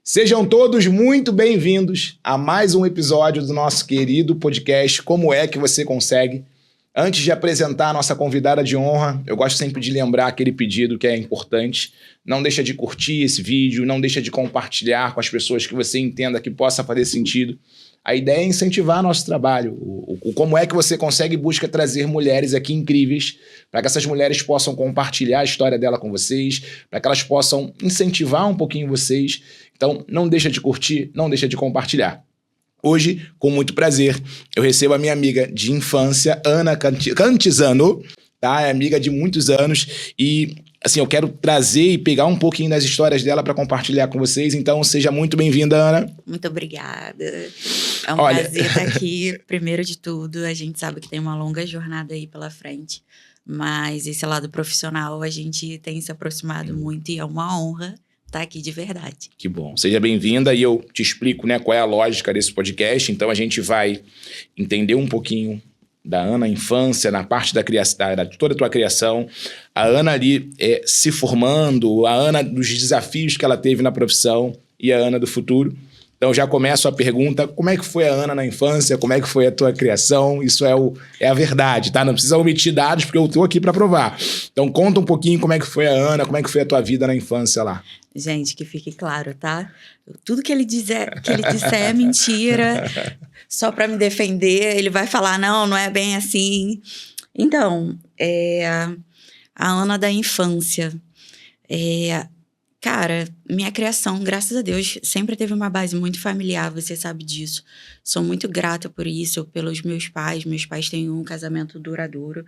Sejam todos muito bem-vindos a mais um episódio do nosso querido podcast Como é que você consegue? Antes de apresentar a nossa convidada de honra, eu gosto sempre de lembrar aquele pedido que é importante. Não deixa de curtir esse vídeo, não deixa de compartilhar com as pessoas que você entenda que possa fazer sentido. A ideia é incentivar nosso trabalho. O Como é que você consegue busca trazer mulheres aqui incríveis para que essas mulheres possam compartilhar a história dela com vocês, para que elas possam incentivar um pouquinho vocês. Então, não deixa de curtir, não deixa de compartilhar. Hoje, com muito prazer, eu recebo a minha amiga de infância, Ana Cantizano, tá? É amiga de muitos anos e, assim, eu quero trazer e pegar um pouquinho das histórias dela para compartilhar com vocês. Então, seja muito bem-vinda, Ana. Muito obrigada. É um prazer estar aqui. Primeiro de tudo, a gente sabe que tem uma longa jornada aí pela frente, mas esse lado profissional a gente tem se aproximado muito e é uma honra estar aqui de verdade. Que bom. Seja bem-vinda e eu te explico, né, qual é a lógica desse podcast. Então, a gente vai entender um pouquinho da Ana, a infância, na parte da criação, da toda a tua criação. A Ana ali se formando, a Ana dos desafios que ela teve na profissão e a Ana do futuro. Então, já começo a pergunta, como é que foi a Ana na infância? Como é que foi a tua criação? Isso é a verdade, tá? Não precisa omitir dados, porque eu tô aqui para provar. Então, conta um pouquinho como é que foi a Ana, como é que foi a tua vida na infância lá. Gente, que fique claro, tá? Tudo que ele disser é mentira, só para me defender. Ele vai falar, não é bem assim. Então, a Ana da infância. Cara, minha criação, graças a Deus, sempre teve uma base muito familiar, você sabe disso. Sou muito grata por isso, pelos meus pais. Meus pais têm um casamento duradouro.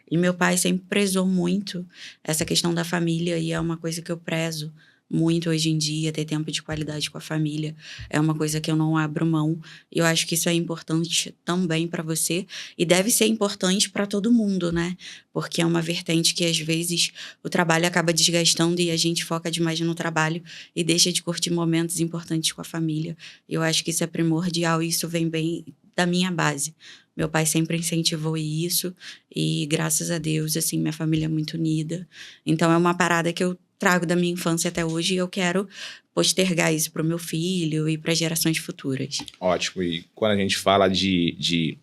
E meu pai sempre prezou muito essa questão da família e é uma coisa que eu prezo muito hoje em dia, ter tempo de qualidade com a família. É uma coisa que eu não abro mão. E eu acho que isso é importante também para você. E deve ser importante para todo mundo, né? Porque é uma vertente que, às vezes, o trabalho acaba desgastando e a gente foca demais no trabalho e deixa de curtir momentos importantes com a família. Eu acho que isso é primordial e isso vem bem da minha base. Meu pai sempre incentivou isso e, graças a Deus, assim, minha família é muito unida. Então, é uma parada que eu trago da minha infância até hoje e eu quero postergar isso para o meu filho e para gerações futuras. Ótimo. E quando a gente fala de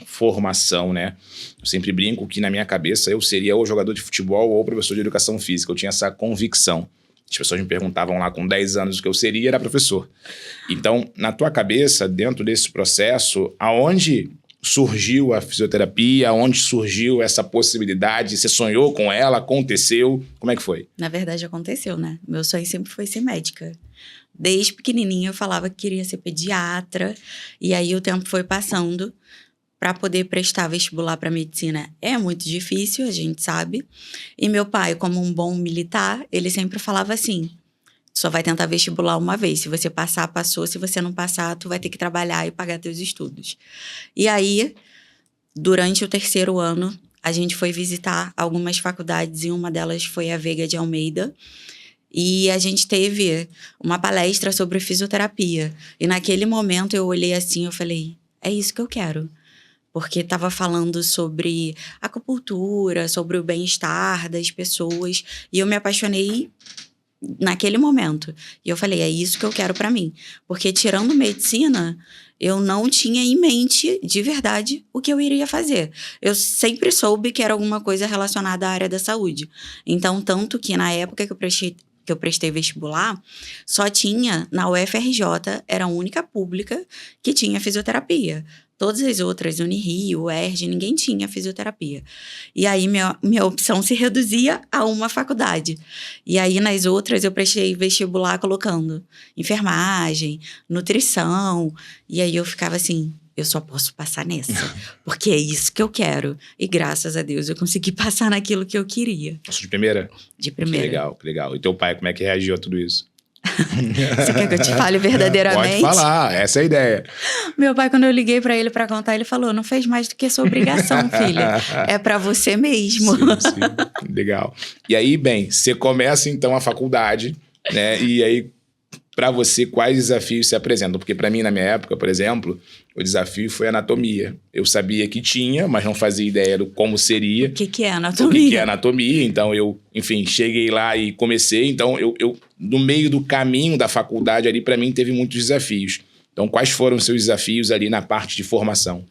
formação, né? Eu sempre brinco que na minha cabeça eu seria ou jogador de futebol ou professor de educação física. Eu tinha essa convicção. As pessoas me perguntavam lá com 10 anos o que eu seria, era professor. Então, na tua cabeça, dentro desse processo, aonde surgiu a fisioterapia? Onde surgiu essa possibilidade? Você sonhou com ela? Aconteceu? Como é que foi? Na verdade, aconteceu, né? Meu sonho sempre foi ser médica. Desde pequenininha eu falava que queria ser pediatra. E aí o tempo foi passando para poder prestar vestibular para medicina. É muito difícil, a gente sabe. E meu pai, como um bom militar, ele sempre falava assim: só vai tentar vestibular uma vez. Se você passar, passou. Se você não passar, tu vai ter que trabalhar e pagar teus estudos. E aí, durante o 3º ano, a gente foi visitar algumas faculdades e uma delas foi a Veiga de Almeida. E a gente teve uma palestra sobre fisioterapia. E naquele momento eu olhei assim, eu falei, é isso que eu quero. Porque estava falando sobre acupuntura, sobre o bem-estar das pessoas. E eu me apaixonei naquele momento. E eu falei, é isso que eu quero para mim. Porque tirando medicina, eu não tinha em mente, de verdade, o que eu iria fazer. Eu sempre soube que era alguma coisa relacionada à área da saúde. Então, tanto que na época que eu prestei vestibular, só tinha, na UFRJ, era a única pública que tinha fisioterapia. Todas as outras, Unirio, UERJ, ninguém tinha fisioterapia. E aí, minha opção se reduzia a uma faculdade. E aí, nas outras, eu prestei vestibular colocando enfermagem, nutrição. E aí, eu ficava assim, eu só posso passar nessa, porque é isso que eu quero. E graças a Deus, eu consegui passar naquilo que eu queria. Nossa, de primeira? De primeira. Que legal. E teu pai, como é que reagiu a tudo isso? Você quer que eu te fale verdadeiramente? Pode falar, essa é a ideia. Meu pai, quando eu liguei pra ele pra contar, ele falou, não fez mais do que sua obrigação, filha. É pra você mesmo. Sim. Legal. E aí, bem, você começa então a faculdade, né? E aí, pra você, quais desafios se apresentam? Porque pra mim, na minha época, por exemplo, o desafio foi anatomia. Eu sabia que tinha, mas não fazia ideia do como seria. O que é anatomia? O que é anatomia. Então, eu, enfim, cheguei lá e comecei. Então, eu no meio do caminho da faculdade ali, para mim, teve muitos desafios. Então, quais foram os seus desafios ali na parte de formação?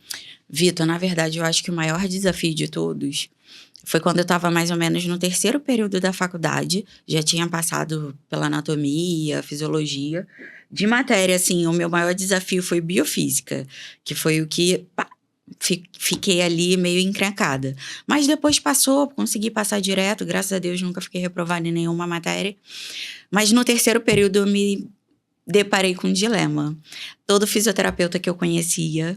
Vitor, na verdade, eu acho que o maior desafio de todos foi quando eu estava mais ou menos no 3º período da faculdade. Já tinha passado pela anatomia, fisiologia. De matéria, assim, o meu maior desafio foi biofísica, que foi o que fiquei ali meio encrencada. Mas depois passou, consegui passar direto, graças a Deus nunca fiquei reprovada em nenhuma matéria. Mas no 3º período eu me deparei com um dilema. Todo fisioterapeuta que eu conhecia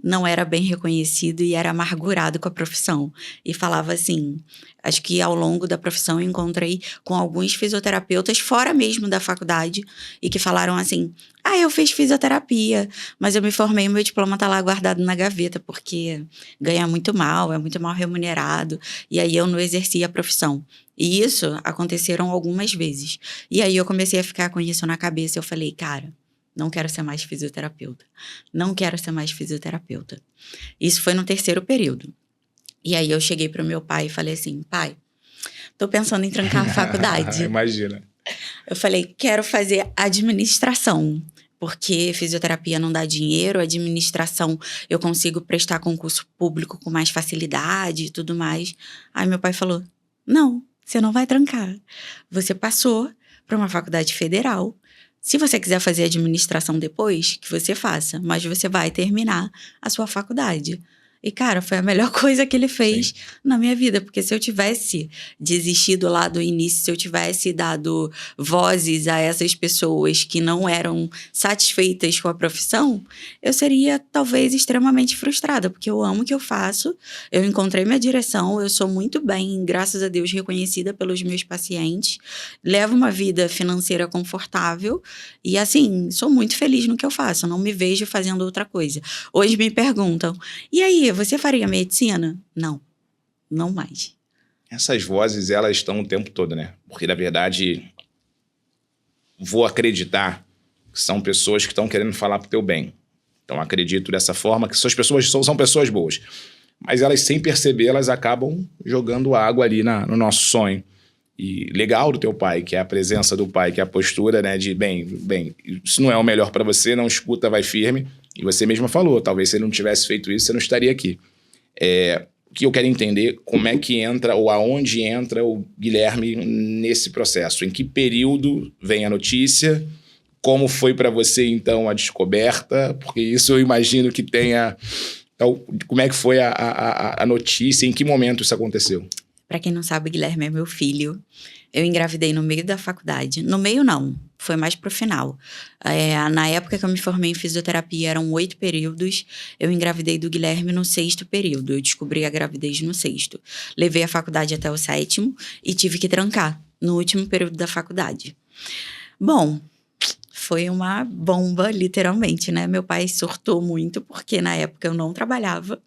não era bem reconhecido e era amargurado com a profissão. E falava assim, acho que ao longo da profissão eu encontrei com alguns fisioterapeutas fora mesmo da faculdade e que falaram assim, eu fiz fisioterapia, mas eu me formei e meu diploma tá lá guardado na gaveta porque ganha muito mal, é muito mal remunerado e aí eu não exerci a profissão. E isso aconteceram algumas vezes. E aí eu comecei a ficar com isso na cabeça, eu falei, cara, não quero ser mais fisioterapeuta. Não quero ser mais fisioterapeuta. Isso foi no 3º período. E aí eu cheguei pro meu pai e falei assim, pai, tô pensando em trancar a faculdade. Imagina. Eu falei, quero fazer administração. Porque fisioterapia não dá dinheiro, administração eu consigo prestar concurso público com mais facilidade e tudo mais. Aí meu pai falou, não, você não vai trancar. Você passou para uma faculdade federal. Se você quiser fazer administração depois, que você faça, mas você vai terminar a sua faculdade. E, cara, foi a melhor coisa que ele fez na minha vida, porque se eu tivesse desistido lá do início, se eu tivesse dado vozes a essas pessoas que não eram satisfeitas com a profissão, eu seria talvez extremamente frustrada, porque eu amo o que eu faço, eu encontrei minha direção, eu sou muito bem, graças a Deus, reconhecida pelos meus pacientes, levo uma vida financeira confortável e, assim, sou muito feliz no que eu faço, não me vejo fazendo outra coisa. Hoje me perguntam, e aí, você faria medicina? Não, não mais. Essas vozes, elas estão o tempo todo, né? Porque, na verdade, vou acreditar que são pessoas que estão querendo falar pro teu bem. Então, acredito dessa forma que essas pessoas são pessoas boas. Mas elas, sem perceber, elas acabam jogando água ali no nosso sonho. E legal do teu pai, que é a presença do pai, que é a postura, né? De, bem, isso não é o melhor para você, não escuta, vai firme. E você mesma falou, talvez se ele não tivesse feito isso, você não estaria aqui. O que eu quero entender, como é que entra ou aonde entra o Guilherme nesse processo? Em que período vem a notícia? Como foi para você, então, a descoberta? Porque isso eu imagino que tenha... Então, como é que foi a notícia? Em que momento isso aconteceu? Para quem não sabe, o Guilherme é meu filho. Eu engravidei no meio da faculdade. No meio, não. Foi mais pro final. Na época que eu me formei em fisioterapia, eram 8 períodos. Eu engravidei do Guilherme no 6º período. Eu descobri a gravidez no 6º. Levei a faculdade até o 7º e tive que trancar no último período da faculdade. Bom, foi uma bomba, literalmente, né? Meu pai surtou muito, porque na época eu não trabalhava.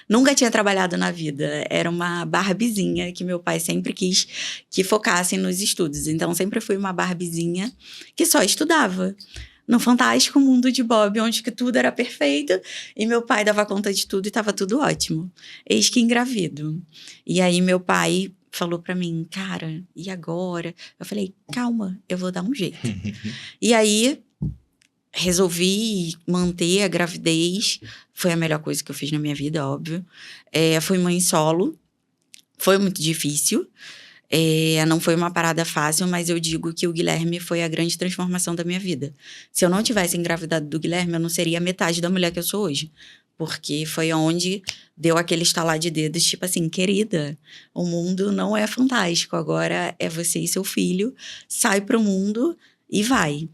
Nunca tinha trabalhado na vida. Era uma Barbizinha que meu pai sempre quis que focassem nos estudos. Então, sempre fui uma Barbizinha que só estudava. No fantástico mundo de Bob, onde que tudo era perfeito. E meu pai dava conta de tudo e estava tudo ótimo. Eis que engravido. E aí, meu pai falou pra mim, cara, e agora? Eu falei, calma, eu vou dar um jeito. E aí... resolvi manter a gravidez, foi a melhor coisa que eu fiz na minha vida, óbvio. Fui mãe solo, foi muito difícil, não foi uma parada fácil, mas eu digo que o Guilherme foi a grande transformação da minha vida. Se eu não tivesse engravidado do Guilherme, eu não seria metade da mulher que eu sou hoje. Porque foi onde deu aquele estalar de dedos, tipo assim, querida, o mundo não é fantástico, agora é você e seu filho, sai pro mundo e vai.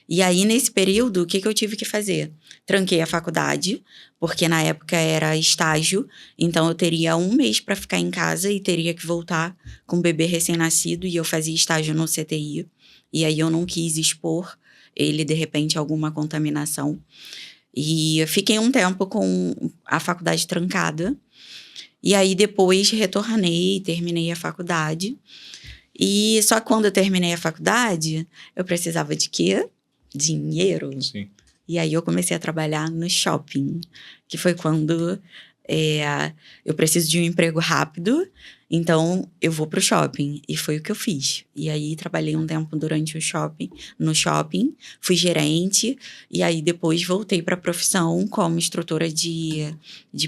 E aí, nesse período, o que eu tive que fazer? Tranquei a faculdade, porque na época era estágio, então eu teria 1 mês para ficar em casa e teria que voltar com o bebê recém-nascido, e eu fazia estágio no CTI. E aí eu não quis expor ele, de repente, a alguma contaminação. E eu fiquei um tempo com a faculdade trancada. E aí, depois, retornei, terminei a faculdade. E só que quando eu terminei a faculdade, eu precisava de quê? Dinheiro. Sim. E aí eu comecei a trabalhar no shopping, que foi quando eu preciso de um emprego rápido, então eu vou pro shopping. E foi o que eu fiz. E aí trabalhei um tempo no shopping, fui gerente, e aí depois voltei para a profissão como instrutora de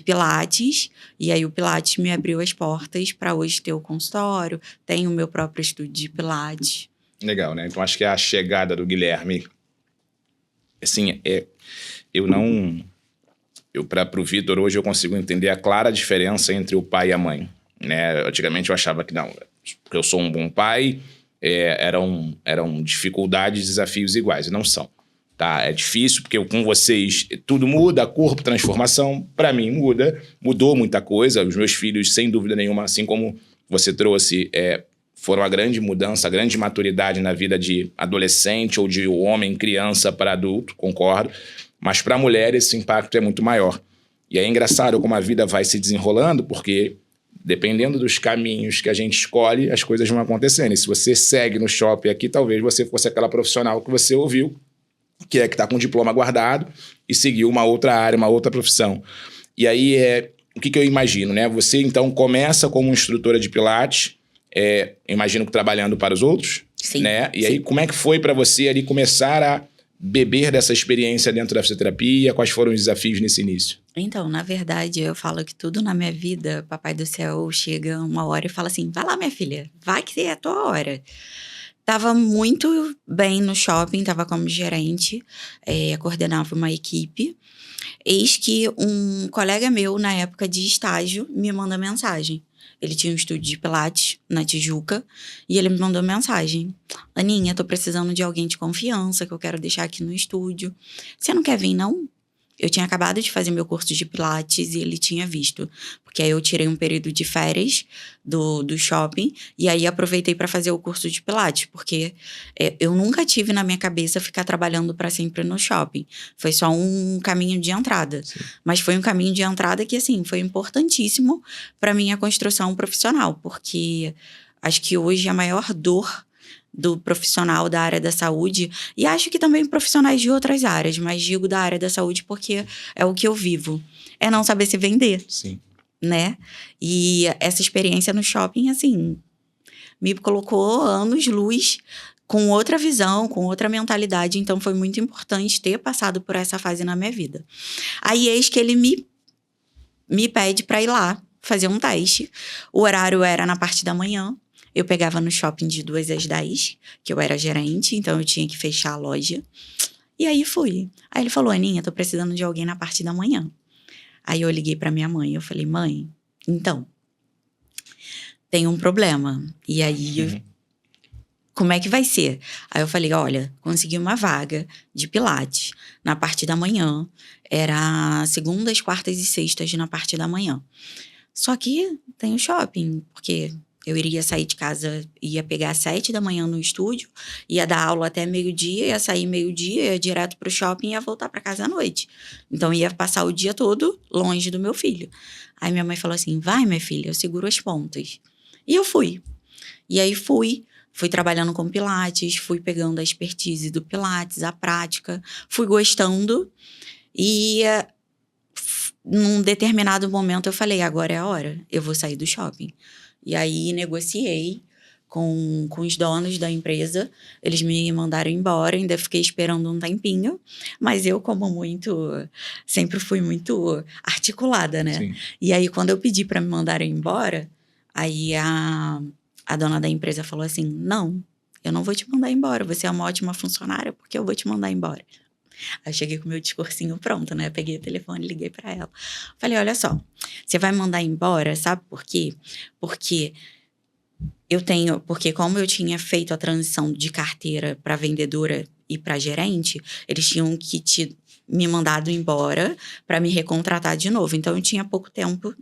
Pilates. E aí o Pilates me abriu as portas para hoje ter o consultório, tenho o meu próprio estúdio de Pilates. Legal, né? Então acho que a chegada do Guilherme, assim, para o Vitor, hoje eu consigo entender a clara diferença entre o pai e a mãe, né? Antigamente eu achava que não, porque eu sou um bom pai, eram dificuldades, desafios iguais, e não são, tá? É difícil, porque com vocês tudo muda, corpo, transformação, para mim mudou muita coisa, os meus filhos, sem dúvida nenhuma, assim como você trouxe, foram a grande mudança, a grande maturidade na vida de adolescente ou de homem, criança para adulto, concordo. Mas para a mulher esse impacto é muito maior. E é engraçado como a vida vai se desenrolando, porque dependendo dos caminhos que a gente escolhe, as coisas vão acontecendo. E se você segue no shopping aqui, talvez você fosse aquela profissional que você ouviu, que está com o diploma guardado e seguiu uma outra área, uma outra profissão. E aí, o que eu imagino, né? Você, então, começa como instrutora de Pilates, imagino que trabalhando para os outros, Sim, né? E sim. aí, como é que foi para você ali começar a beber dessa experiência dentro da fisioterapia? Quais foram os desafios nesse início? Então, na verdade, eu falo que tudo na minha vida, Papai do Céu chega uma hora e fala assim, vai lá, minha filha, vai que é a tua hora. Tava muito bem no shopping, tava como gerente, coordenava uma equipe. Eis que um colega meu, na época de estágio, me manda mensagem. Ele tinha um estúdio de Pilates na Tijuca e ele me mandou mensagem. Aninha, tô precisando de alguém de confiança que eu quero deixar aqui no estúdio. Você não quer vir, não? Eu tinha acabado de fazer meu curso de Pilates e ele tinha visto. Porque aí eu tirei um período de férias do shopping e aí aproveitei para fazer o curso de Pilates. Porque eu nunca tive na minha cabeça ficar trabalhando para sempre no shopping. Foi só um caminho de entrada. Sim. Mas foi um caminho de entrada que, assim, foi importantíssimo para minha construção profissional. Porque acho que hoje a maior dor do profissional da área da saúde, e acho que também profissionais de outras áreas, mas digo da área da saúde porque é o que eu vivo, é não saber se vender. Sim. Né? E essa experiência no shopping, assim, me colocou anos-luz com outra visão, com outra mentalidade, então foi muito importante ter passado por essa fase na minha vida. Aí eis que ele me pede para ir lá fazer um teste. O horário era na parte da manhã. Eu pegava no shopping de 2 às 10, que eu era gerente, então eu tinha que fechar a loja. E aí fui. Aí ele falou, Aninha, tô precisando de alguém na parte da manhã. Aí eu liguei pra minha mãe, eu falei, mãe, então, tem um problema. E aí, como é que vai ser? Aí eu falei, olha, consegui uma vaga de Pilates na parte da manhã. Era segundas, quartas e sextas na parte da manhã. Só que tem o shopping, porque eu iria sair de casa, ia pegar às 7 da manhã no estúdio, ia dar aula até meio-dia, ia sair meio-dia, ia direto pro shopping e ia voltar para casa à noite. Então, ia passar o dia todo longe do meu filho. Aí minha mãe falou assim, vai, minha filha, eu seguro as pontas. E eu fui. E aí fui trabalhando com Pilates, fui pegando a expertise do Pilates, a prática, fui gostando e num determinado momento eu falei, agora é a hora, eu vou sair do shopping. E aí negociei com os donos da empresa, eles me mandaram embora, ainda fiquei esperando um tempinho, mas eu sempre fui muito articulada, né? Sim. E aí quando eu pedi para me mandarem embora, aí a dona da empresa falou assim, não, eu não vou te mandar embora, você é uma ótima funcionária, porque eu vou te mandar embora. Aí eu cheguei com o meu discursinho pronto, né? Peguei o telefone, liguei pra ela. Falei, olha só, você vai me mandar embora, sabe por quê? Porque como eu tinha feito a transição de carteira para vendedora e para gerente, eles tinham que me mandado embora para me recontratar de novo. Então, eu tinha pouco tempo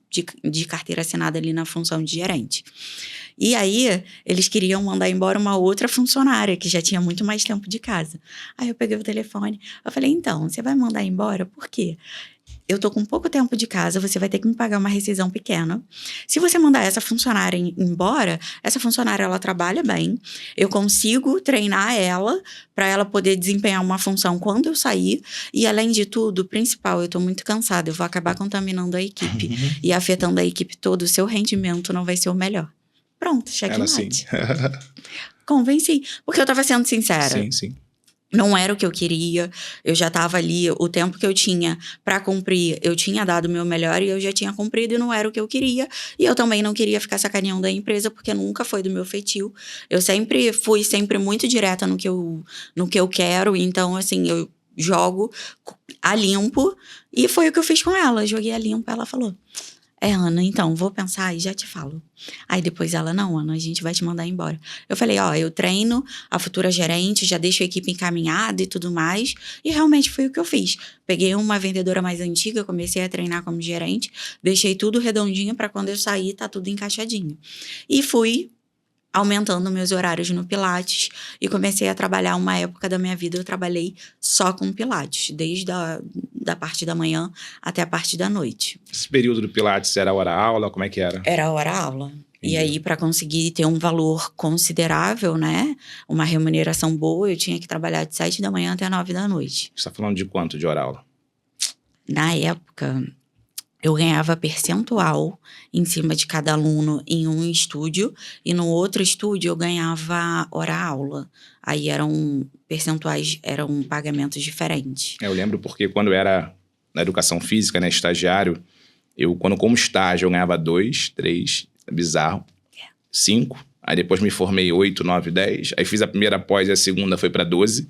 de carteira assinada ali na função de gerente. E aí, eles queriam mandar embora uma outra funcionária, que já tinha muito mais tempo de casa. Aí eu peguei o telefone, eu falei, então, você vai mandar embora? Por quê? eu tô com pouco tempo de casa, você vai ter que me pagar uma rescisão pequena. Se você mandar essa funcionária embora, essa funcionária, ela trabalha bem, eu consigo treinar ela para ela poder desempenhar uma função quando eu sair, e além de tudo, o principal, eu tô muito cansada, eu vou acabar contaminando a equipe e afetando a equipe toda, o seu rendimento não vai ser o melhor. Pronto, checkmate. Convenci, porque eu tava sendo sincera. Sim. Não era o que eu queria, eu já tava ali, o tempo que eu tinha pra cumprir, eu tinha dado o meu melhor e eu já tinha cumprido e não era o que eu queria. E eu também não queria ficar sacaneando a empresa, porque nunca foi do meu feitio. Eu sempre fui muito direta no que eu quero, então assim, eu jogo a limpo e foi o que eu fiz com ela, joguei a limpo, ela falou... Ana, então, vou pensar e já te falo. Aí depois ela, não, Ana, a gente vai te mandar embora. Eu falei, eu treino a futura gerente, já deixo a equipe encaminhada e tudo mais. E realmente foi o que eu fiz. Peguei uma vendedora mais antiga, comecei a treinar como gerente, deixei tudo redondinho para quando eu sair, tá tudo encaixadinho. E fui aumentando meus horários no Pilates e comecei a trabalhar uma época da minha vida, eu trabalhei só com Pilates, desde da parte da manhã até a parte da noite. Esse período do Pilates era hora-aula? Como é que era? Era hora-aula. Entendi. E aí, para conseguir ter um valor considerável, né? Uma remuneração boa, eu tinha que trabalhar de 7 da manhã até 9 da noite. Você tá falando de quanto de hora-aula? Na época, eu ganhava percentual em cima de cada aluno em um estúdio, e no outro estúdio eu ganhava hora-aula. Aí eram percentuais, eram pagamentos diferentes. Eu lembro porque quando eu era na educação física, né, estagiário, quando como estágio eu ganhava 2, 3, bizarro, 5, aí depois me formei 8, 9, 10, aí fiz a primeira pós e a segunda foi para 12,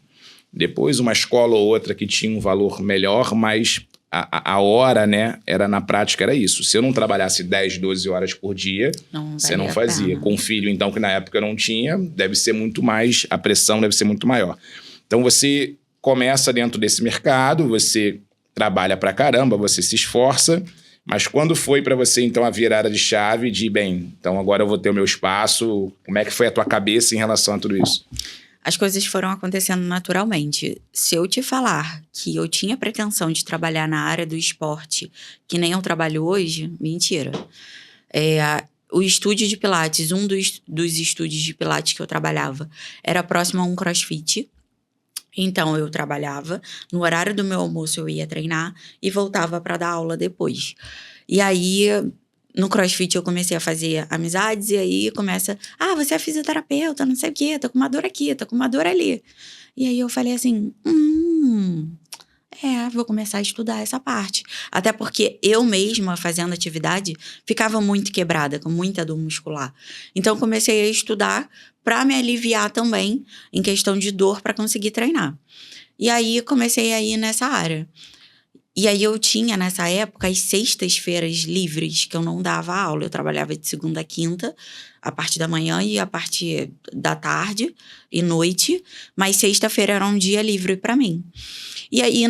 depois uma escola ou outra que tinha um valor melhor, mas a hora, né, na prática era isso. Se eu não trabalhasse 10, 12 horas por dia, você não fazia. Com filho, então, que na época eu não tinha, deve ser muito mais, a pressão deve ser muito maior. Então, você começa dentro desse mercado, você trabalha pra caramba, você se esforça, mas quando foi pra você, então, a virada de chave de, então agora eu vou ter o meu espaço, como é que foi a tua cabeça em relação a tudo isso? As coisas foram acontecendo naturalmente. Se eu te falar que eu tinha pretensão de trabalhar na área do esporte, que nem eu trabalho hoje, mentira. O estúdio de Pilates, um dos estúdios de Pilates que eu trabalhava, era próximo a um CrossFit. Então, eu trabalhava, no horário do meu almoço eu ia treinar e voltava para dar aula depois. E aí... No CrossFit eu comecei a fazer amizades e aí começa... você é fisioterapeuta, não sei o quê, tô com uma dor aqui, tô com uma dor ali. E aí eu falei assim, vou começar a estudar essa parte. Até porque eu mesma, fazendo atividade, ficava muito quebrada, com muita dor muscular. Então comecei a estudar para me aliviar também em questão de dor para conseguir treinar. E aí comecei a ir nessa área. E aí eu tinha, nessa época, as sextas-feiras livres, que eu não dava aula. Eu trabalhava de segunda a quinta, a parte da manhã e a parte da tarde e noite. Mas sexta-feira era um dia livre para mim. E aí,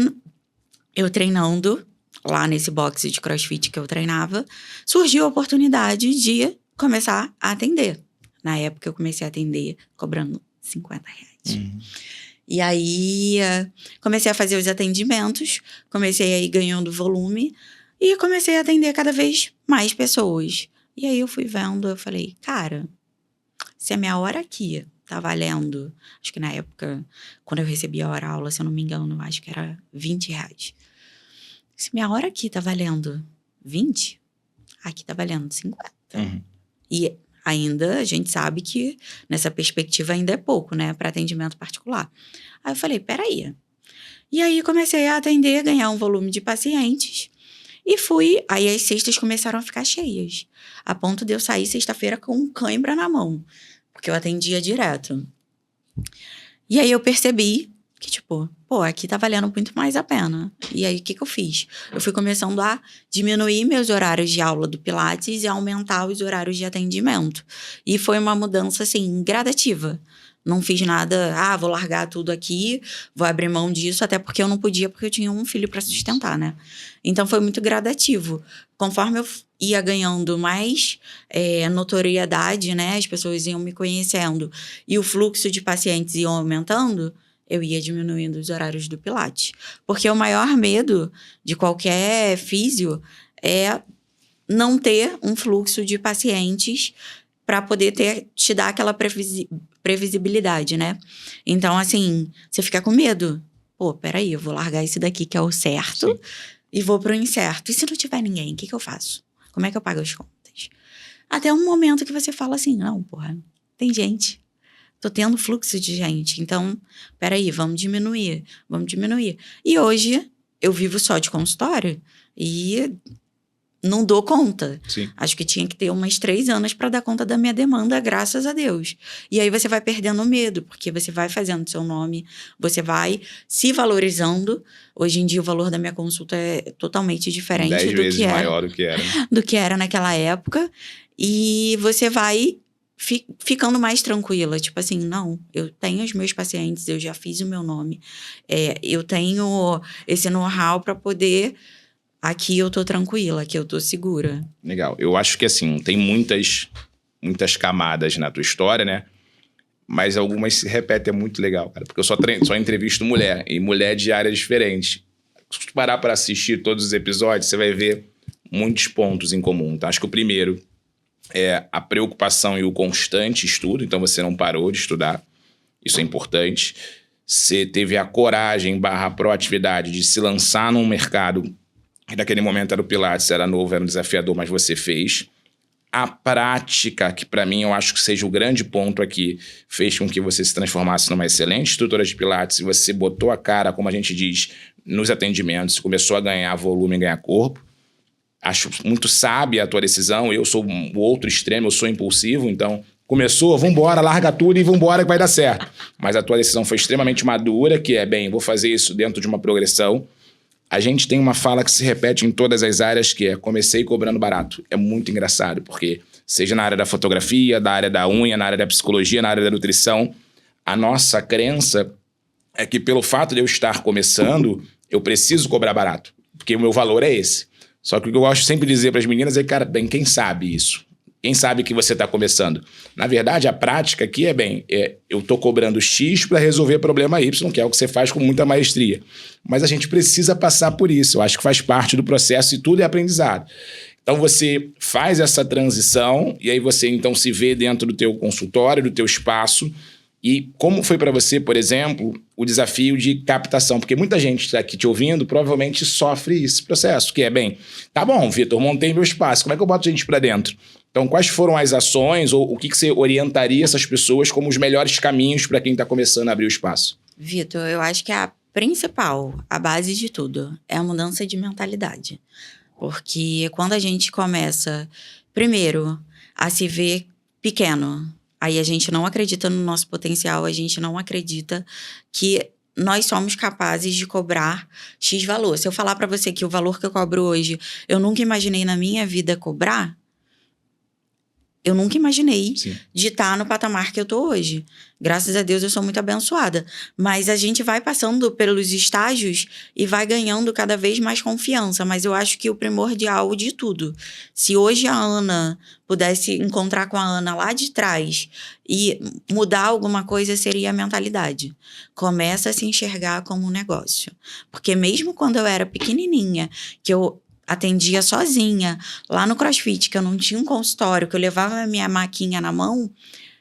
eu treinando, lá nesse boxe de CrossFit que eu treinava, surgiu a oportunidade de começar a atender. Na época, eu comecei a atender cobrando R$50. E aí, comecei a fazer os atendimentos, comecei a ir ganhando volume e comecei a atender cada vez mais pessoas. E aí, eu fui vendo, eu falei, cara, se a minha hora aqui tá valendo, acho que na época, quando eu recebi a hora-aula, se eu não me engano, acho que era R$20. Se minha hora aqui tá valendo 20, aqui tá valendo 50. E ainda a gente sabe que nessa perspectiva ainda é pouco, né? Para atendimento particular. Aí eu falei, peraí. E aí comecei a atender, ganhar um volume de pacientes. E fui... Aí as sextas começaram a ficar cheias. A ponto de eu sair sexta-feira com cãibra na mão. Porque eu atendia direto. E aí eu percebi que, aqui tá valendo muito mais a pena. E aí, o que eu fiz? Eu fui começando a diminuir meus horários de aula do Pilates e aumentar os horários de atendimento. E foi uma mudança, assim, gradativa. Não fiz nada, vou largar tudo aqui, vou abrir mão disso, até porque eu não podia, porque eu tinha um filho para sustentar, né? Então, foi muito gradativo. Conforme eu ia ganhando mais notoriedade, né? As pessoas iam me conhecendo e o fluxo de pacientes ia aumentando, eu ia diminuindo os horários do Pilates. Porque o maior medo de qualquer físio é não ter um fluxo de pacientes para poder te dar aquela previsibilidade, né? Então, assim, você fica com medo. Pô, peraí, eu vou largar esse daqui que é o certo Sim. e vou pro incerto. E se não tiver ninguém, o que eu faço? Como é que eu pago as contas? Até um momento que você fala assim, não, porra, tem gente. Tô tendo fluxo de gente. Então, peraí, vamos diminuir. E hoje, eu vivo só de consultório e não dou conta. Sim. Acho que tinha que ter umas 3 anos para dar conta da minha demanda, graças a Deus. E aí você vai perdendo o medo, porque você vai fazendo seu nome, você vai se valorizando. Hoje em dia, o valor da minha consulta é totalmente diferente 10 do vezes que era, maior do que era. Né? do que era naquela época. E você vai ficando mais tranquila. Tipo assim, não, eu tenho os meus pacientes, eu já fiz o meu nome. Eu tenho esse know-how para poder... Aqui eu tô tranquila, aqui eu tô segura. Legal. Eu acho que, assim, tem muitas camadas na tua história, né? Mas algumas se repetem, é muito legal, cara. Porque eu só entrevisto mulher, e mulher de áreas diferentes. Se tu parar para assistir todos os episódios, você vai ver muitos pontos em comum, tá? Acho que o primeiro é a preocupação e o constante estudo. Então, você não parou de estudar. Isso é importante. Você teve a coragem / proatividade de se lançar num mercado... E naquele momento era o Pilates, era novo, era um desafiador, mas você fez. A prática, que para mim eu acho que seja o grande ponto aqui, fez com que você se transformasse numa excelente instrutora de Pilates, e você botou a cara, como a gente diz, nos atendimentos, começou a ganhar volume, ganhar corpo. Acho muito sábia a tua decisão. Eu sou o outro extremo, eu sou impulsivo, então começou, vambora, larga tudo e vambora que vai dar certo. Mas a tua decisão foi extremamente madura, que é, bem, vou fazer isso dentro de uma progressão. A gente tem uma fala que se repete em todas as áreas, que é comecei cobrando barato. É muito engraçado, porque seja na área da fotografia, da área da unha, na área da psicologia, na área da nutrição, a nossa crença é que pelo fato de eu estar começando, eu preciso cobrar barato, porque o meu valor é esse. Só que o que eu gosto sempre de dizer para as meninas é, cara, bem, quem sabe isso? Quem sabe que você está começando? Na verdade, a prática aqui eu estou cobrando X para resolver problema Y, que é o que você faz com muita maestria. Mas a gente precisa passar por isso. Eu acho que faz parte do processo e tudo é aprendizado. Então, você faz essa transição e aí você, então, se vê dentro do teu consultório, do teu espaço. E como foi para você, por exemplo, o desafio de captação? Porque muita gente que está aqui te ouvindo provavelmente sofre esse processo, que é, bem, tá bom, Vitor, montei meu espaço, como é que eu boto gente para dentro? Então, quais foram as ações ou o que você orientaria essas pessoas como os melhores caminhos para quem está começando a abrir o espaço? Vitor, eu acho que a principal, a base de tudo, é a mudança de mentalidade. Porque quando a gente começa, primeiro, a se ver pequeno, aí a gente não acredita no nosso potencial, a gente não acredita que nós somos capazes de cobrar X valor. Se eu falar para você que o valor que eu cobro hoje, eu nunca imaginei na minha vida cobrar, eu nunca imaginei Sim. de estar no patamar que eu tô hoje. Graças a Deus eu sou muito abençoada. Mas a gente vai passando pelos estágios e vai ganhando cada vez mais confiança. Mas eu acho que o primordial de tudo, se hoje a Ana pudesse encontrar com a Ana lá de trás e mudar alguma coisa, seria a mentalidade. Começa a se enxergar como um negócio. Porque mesmo quando eu era pequenininha, que eu atendia sozinha, lá no CrossFit, que eu não tinha um consultório, que eu levava a minha maquinha na mão,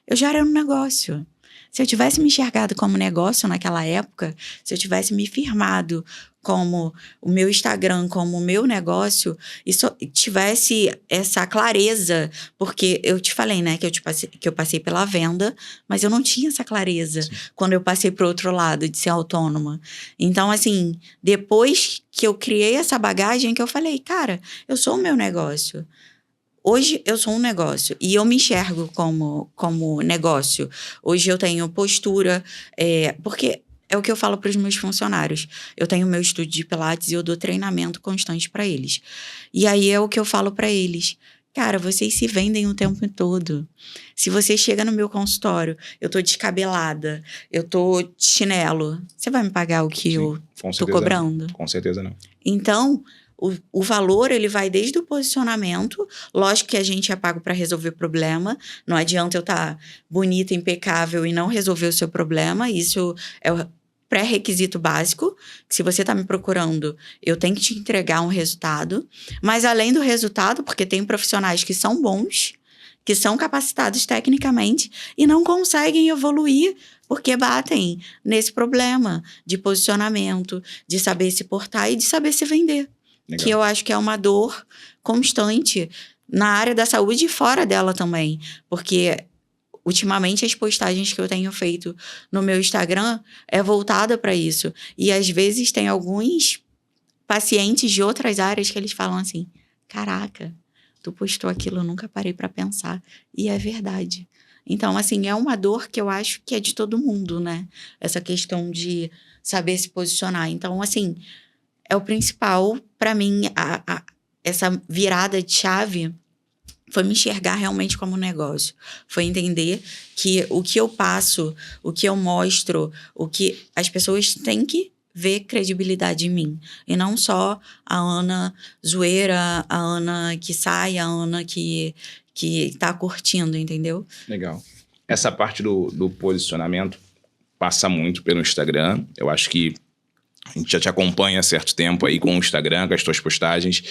eu já era um negócio. Se eu tivesse me enxergado como negócio naquela época, se eu tivesse me firmado como o meu Instagram, como o meu negócio, e tivesse essa clareza, porque eu te falei, né, que eu passei pela venda, mas eu não tinha essa clareza. Sim. Quando eu passei pro outro lado, de ser autônoma. Então, assim, depois que eu criei essa bagagem, que eu falei, cara, eu sou o meu negócio. Hoje eu sou um negócio e eu me enxergo como negócio. Hoje eu tenho postura, porque é o que eu falo para os meus funcionários. Eu tenho meu estúdio de Pilates e eu dou treinamento constante para eles. E aí é o que eu falo para eles. Cara, vocês se vendem o tempo todo. Se você chega no meu consultório, eu tô descabelada, eu tô de chinelo, você vai me pagar o que eu tô cobrando? Não. Com certeza não. Então, o valor, ele vai desde o posicionamento. Lógico que a gente é pago para resolver problema. Não adianta eu estar bonita, impecável e não resolver o seu problema. Isso pré-requisito básico, que se você está me procurando, eu tenho que te entregar um resultado. Mas além do resultado, porque tem profissionais que são bons, que são capacitados tecnicamente e não conseguem evoluir porque batem nesse problema de posicionamento, de saber se portar e de saber se vender. Legal. Que eu acho que é uma dor constante na área da saúde e fora dela também. Porque ultimamente as postagens que eu tenho feito no meu Instagram é voltada para isso. E às vezes tem alguns pacientes de outras áreas que eles falam assim, caraca, tu postou aquilo, eu nunca parei para pensar. E é verdade. Então, assim, é uma dor que eu acho que é de todo mundo, né? Essa questão de saber se posicionar. Então, assim, é o principal para mim, essa virada de chave foi me enxergar realmente como negócio. Foi entender que o que eu passo, o que eu mostro, o que as pessoas têm que ver credibilidade em mim. E não só a Ana zoeira, a Ana que sai, a Ana que tá curtindo, entendeu? Legal. Essa parte do posicionamento passa muito pelo Instagram. Eu acho que a gente já te acompanha há certo tempo aí com o Instagram, com as tuas postagens.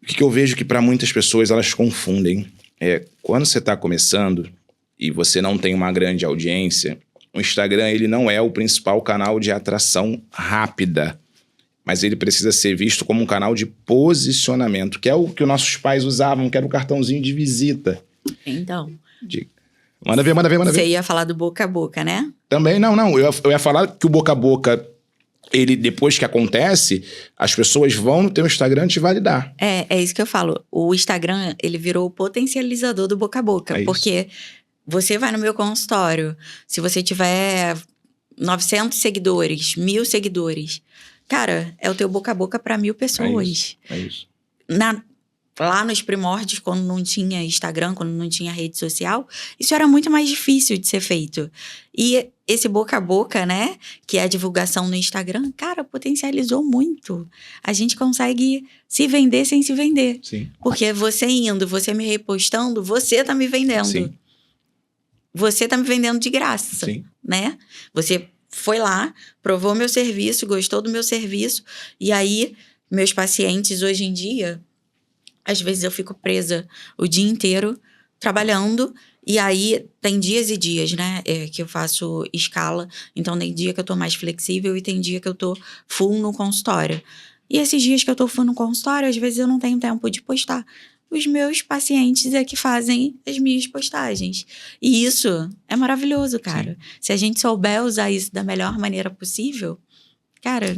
O que eu vejo que para muitas pessoas elas confundem é quando você está começando e você não tem uma grande audiência, o Instagram ele não é o principal canal de atração rápida, mas ele precisa ser visto como um canal de posicionamento, que é o que os nossos pais usavam, que era o cartãozinho de visita. Então... Manda ver. Você ia falar do boca a boca, né? Também, não. Eu ia falar que o boca a boca, ele, depois que acontece, as pessoas vão no teu Instagram te validar. É isso que eu falo. O Instagram, ele virou o potencializador do boca a boca. Porque você vai no meu consultório, se você tiver 900 seguidores, 1.000 seguidores, cara, é o teu boca a boca para 1.000 pessoas. É isso. Lá nos primórdios, quando não tinha Instagram, quando não tinha rede social, isso era muito mais difícil de ser feito. E esse boca a boca, né, que é a divulgação no Instagram, cara, potencializou muito. A gente consegue se vender sem se vender. Sim. Porque você indo, você me repostando, você tá me vendendo. Sim. Você tá me vendendo de graça, Sim. né? Você foi lá, provou meu serviço, gostou do meu serviço, e aí, meus pacientes hoje em dia... Às vezes eu fico presa o dia inteiro trabalhando e aí tem dias e dias, né? Que eu faço escala. Então tem dia que eu tô mais flexível e tem dia que eu tô full no consultório. E esses dias que eu tô full no consultório, às vezes eu não tenho tempo de postar. Os meus pacientes é que fazem as minhas postagens. E isso é maravilhoso, cara. Sim. Se a gente souber usar isso da melhor maneira possível, cara...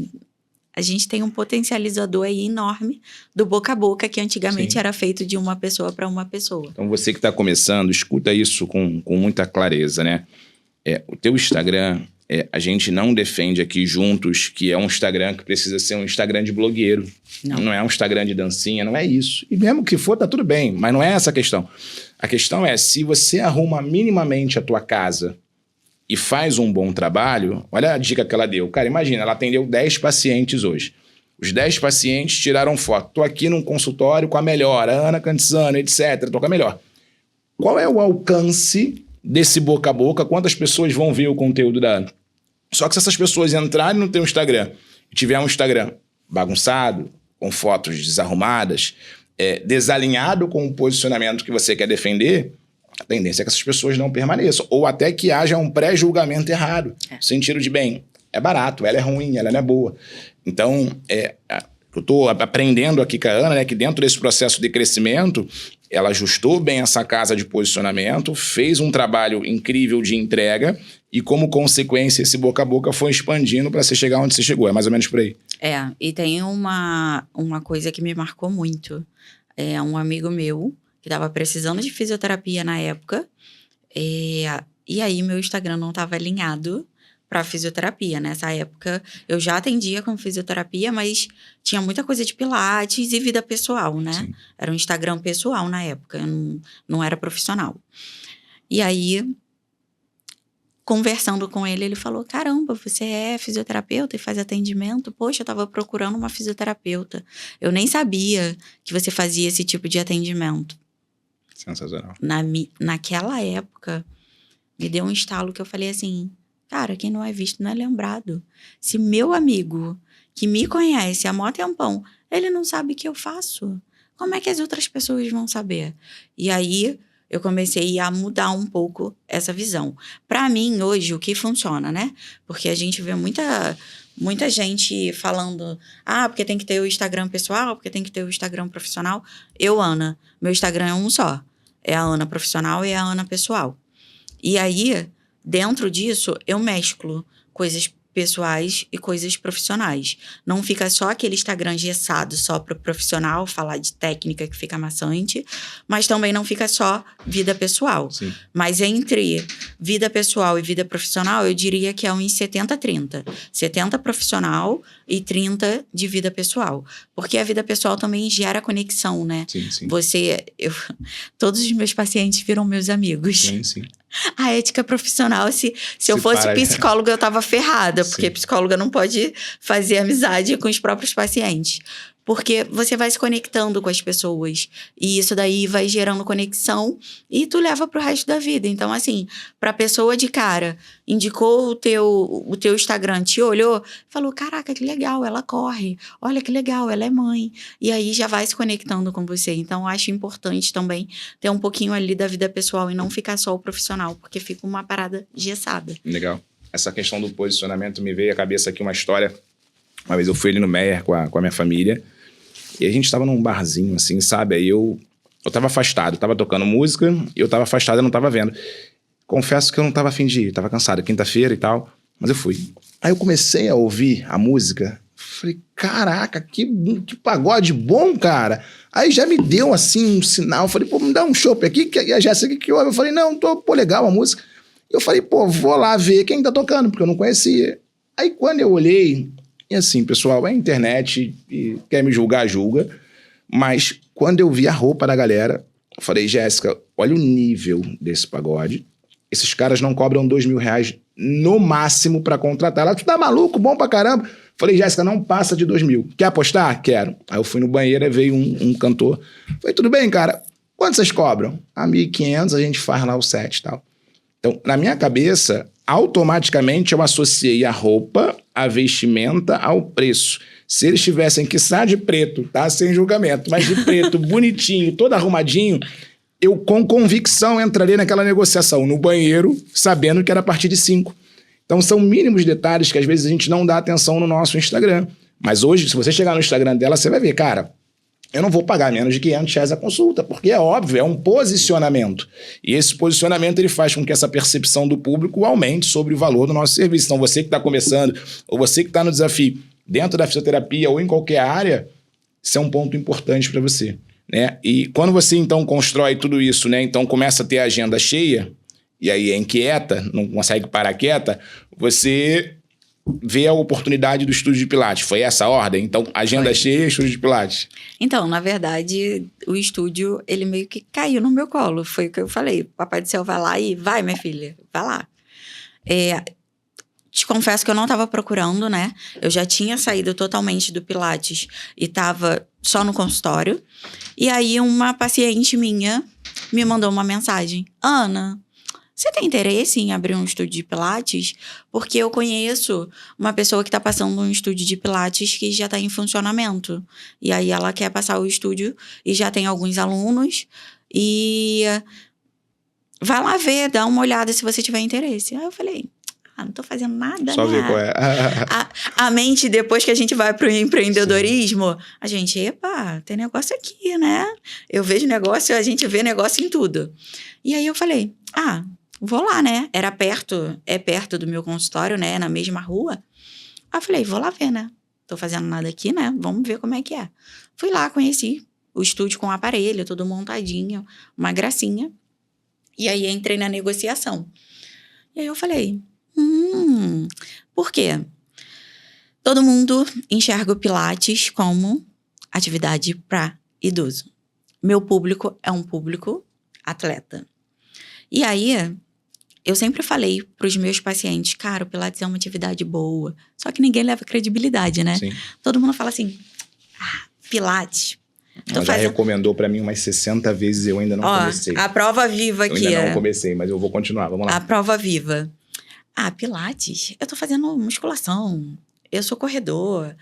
A gente tem um potencializador aí enorme do boca a boca, que antigamente Sim. era feito de uma pessoa para uma pessoa. Então, você que está começando, escuta isso com muita clareza, né? O teu Instagram, a gente não defende aqui juntos que é um Instagram que precisa ser um Instagram de blogueiro. Não é um Instagram de dancinha, não é isso. E mesmo que for, tá tudo bem, mas não é essa a questão. A questão é, se você arruma minimamente a tua casa... e faz um bom trabalho, olha a dica que ela deu. Cara, imagina, ela atendeu 10 pacientes hoje. Os 10 pacientes tiraram foto. Tô aqui num consultório com a melhor, a Ana Cantizano, etc. Tô com a melhor. Qual é o alcance desse boca a boca? Quantas pessoas vão ver o conteúdo da Ana? Só que se essas pessoas entrarem no teu Instagram e tiver um Instagram bagunçado, com fotos desarrumadas, desalinhado com o posicionamento que você quer defender... A tendência é que essas pessoas não permaneçam. Ou até que haja um pré-julgamento errado. Sentido de bem, é barato, ela é ruim, ela não é boa. Então, eu estou aprendendo aqui com a Ana, né, que dentro desse processo de crescimento, ela ajustou bem essa casa de posicionamento, fez um trabalho incrível de entrega e, como consequência, esse boca a boca foi expandindo para você chegar onde você chegou. É mais ou menos por aí. E tem uma coisa que me marcou muito. Um amigo meu que estava precisando de fisioterapia na época. E aí, meu Instagram não estava alinhado para fisioterapia. Nessa época, eu já atendia com fisioterapia, mas tinha muita coisa de pilates e vida pessoal, né? Sim. Era um Instagram pessoal na época, não era profissional. E aí, conversando com ele, ele falou, caramba, você é fisioterapeuta e faz atendimento? Poxa, eu estava procurando uma fisioterapeuta. Eu nem sabia que você fazia esse tipo de atendimento. Sensacional. Naquela época, me deu um estalo que eu falei assim, Cara, quem não é visto não é lembrado. Se meu amigo, que me conhece há mó tempão, ele não sabe o que eu faço, como é que as outras pessoas vão saber? E aí eu comecei a mudar um pouco essa visão. Para mim, hoje, o que funciona, né? Porque a gente vê muita gente falando, porque tem que ter o Instagram pessoal, porque tem que ter o Instagram profissional. Eu, Ana, meu Instagram é um só. É a Ana profissional e a Ana pessoal. E aí, dentro disso, eu mesclo coisas pessoais e coisas profissionais. Não fica só aquele Instagram engessado só para o profissional, falar de técnica que fica maçante, mas também não fica só vida pessoal. Sim. Mas entre vida pessoal e vida profissional, eu diria que é uns 70-30. 70 profissional e 30 de vida pessoal. Porque a vida pessoal também gera conexão, né? Sim, sim. Todos os meus pacientes viram meus amigos. Sim, sim. A ética profissional, se eu fosse psicóloga, eu tava ferrada. Porque psicóloga não pode fazer amizade com os próprios pacientes. Porque você vai se conectando com as pessoas. E isso daí vai gerando conexão e tu leva pro resto da vida. Então, assim, pra pessoa de cara, indicou o teu Instagram, te olhou, falou, caraca, que legal, ela corre. Olha que legal, ela é mãe. E aí já vai se conectando com você. Então, acho importante também ter um pouquinho ali da vida pessoal e não ficar só o profissional, porque fica uma parada engessada. Legal. Essa questão do posicionamento me veio à cabeça aqui uma história. Uma vez eu fui ali no Meyer com a minha família. E a gente tava num barzinho, assim, sabe? Aí eu tava afastado, tava tocando música, e eu tava afastado e não tava vendo. Confesso que eu não tava afim de ir, tava cansado, quinta-feira e tal, mas eu fui. Aí eu comecei a ouvir a música, falei, caraca, que pagode bom, cara. Aí já me deu, assim, um sinal, falei, pô, me dá um chopp aqui, e a Jéssica que ouve, eu falei, não, pô, legal a música. Eu falei, pô, vou lá ver quem tá tocando, porque eu não conhecia. Aí quando eu olhei... E assim, pessoal, é internet, e quer me julgar, julga. Mas quando eu vi a roupa da galera, eu falei, Jéssica, olha o nível desse pagode. Esses caras não cobram R$2.000 no máximo pra contratar. Ela, tu tá maluco, bom pra caramba. Falei, Jéssica, não passa de 2.000. Quer apostar? Quero. Aí eu fui no banheiro e veio um cantor. Falei, tudo bem, cara, quanto vocês cobram? 1.500, a gente faz lá o set e tal. Então, na minha cabeça, automaticamente eu associei a roupa, a vestimenta ao preço. Se eles tivessem que estar de preto, tá? Sem julgamento, mas de preto, bonitinho, todo arrumadinho, eu com convicção entraria naquela negociação, no banheiro, sabendo que era a partir de 5. Então são mínimos detalhes que às vezes a gente não dá atenção no nosso Instagram. Mas hoje, se você chegar no Instagram dela, você vai ver, cara, eu não vou pagar menos de R$500 a consulta, porque é óbvio, é um posicionamento. E esse posicionamento ele faz com que essa percepção do público aumente sobre o valor do nosso serviço. Então você que está começando, ou você que está no desafio dentro da fisioterapia ou em qualquer área, isso é um ponto importante para você, né? E quando você então constrói tudo isso, né? Então começa a ter a agenda cheia, e aí é inquieta, não consegue parar quieta, você vê a oportunidade do estúdio de Pilates. Foi essa a ordem? Então, agenda cheia, estúdio de Pilates. Então, na verdade, o estúdio, ele meio que caiu no meu colo. Foi o que eu falei. Papai do céu, vai lá e vai, minha filha, vai lá. Te confesso que eu não estava procurando, né? Eu já tinha saído totalmente do Pilates e estava só no consultório. E aí, uma paciente minha me mandou uma mensagem. Ana, você tem interesse em abrir um estúdio de Pilates? Porque eu conheço uma pessoa que está passando um estúdio de Pilates que já está em funcionamento. E aí ela quer passar o estúdio e já tem alguns alunos. E vai lá ver, dá uma olhada se você tiver interesse. Aí eu falei, não tô fazendo nada, só né? ver qual é. A mente, depois que a gente vai pro empreendedorismo, sim, a gente, epa, tem negócio aqui, né? Eu vejo negócio, a gente vê negócio em tudo. E aí eu falei, vou lá, né? É perto do meu consultório, né? Na mesma rua. Aí eu falei, vou lá ver, né? Tô fazendo nada aqui, né? Vamos ver como é que é. Fui lá, conheci o estúdio com o aparelho, tudo montadinho, uma gracinha. E aí entrei na negociação. E aí eu falei, por quê? Todo mundo enxerga o Pilates como atividade para idoso. Meu público é um público atleta. E aí, eu sempre falei para os meus pacientes, cara, o Pilates é uma atividade boa. Só que ninguém leva credibilidade, né? Sim. Todo mundo fala assim, Pilates. Ela já recomendou para mim umas 60 vezes e eu ainda não comecei. A prova viva aqui. Eu ainda não comecei, mas eu vou continuar, vamos lá. A prova viva. Pilates, eu tô fazendo musculação, eu sou corredor,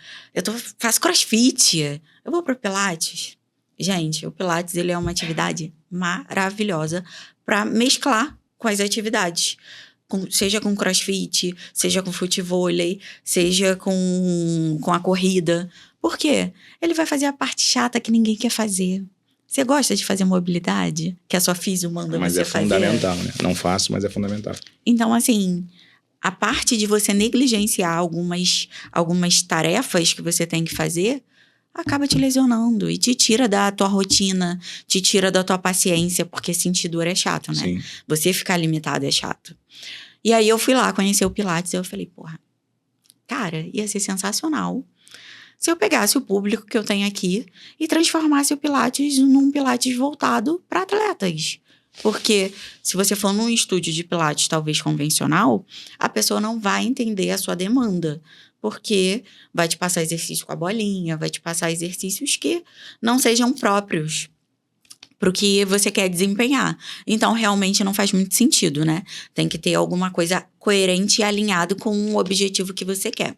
faço crossfit, eu vou pro Pilates. Gente, o Pilates, ele é uma atividade maravilhosa para mesclar com as atividades. Seja com crossfit, seja com futevôlei, seja com a corrida. Por quê? Ele vai fazer a parte chata que ninguém quer fazer. Você gosta de fazer mobilidade? Que a sua físio manda você fazer? Mas é fundamental, né? Não faço, mas é fundamental. Então, assim, a parte de você negligenciar algumas tarefas que você tem que fazer acaba te lesionando e te tira da tua rotina, te tira da tua paciência, porque sentir dor é chato, né? Sim. Você ficar limitado é chato. E aí eu fui lá conhecer o Pilates e eu falei, porra, cara, ia ser sensacional se eu pegasse o público que eu tenho aqui e transformasse o Pilates num Pilates voltado para atletas. Porque se você for num estúdio de Pilates, talvez convencional, a pessoa não vai entender a sua demanda. Porque vai te passar exercício com a bolinha, vai te passar exercícios que não sejam próprios para o que você quer desempenhar. Então, realmente não faz muito sentido, né? Tem que ter alguma coisa coerente e alinhado com o objetivo que você quer.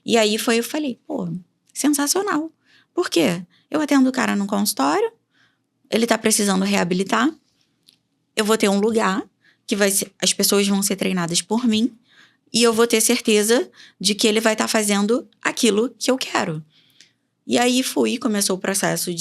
E aí eu falei, pô, sensacional. Por quê? Eu atendo o cara no consultório, ele tá precisando reabilitar, eu vou ter um lugar que as pessoas vão ser treinadas por mim e eu vou ter certeza de que ele vai estar fazendo aquilo que eu quero. E aí começou o processo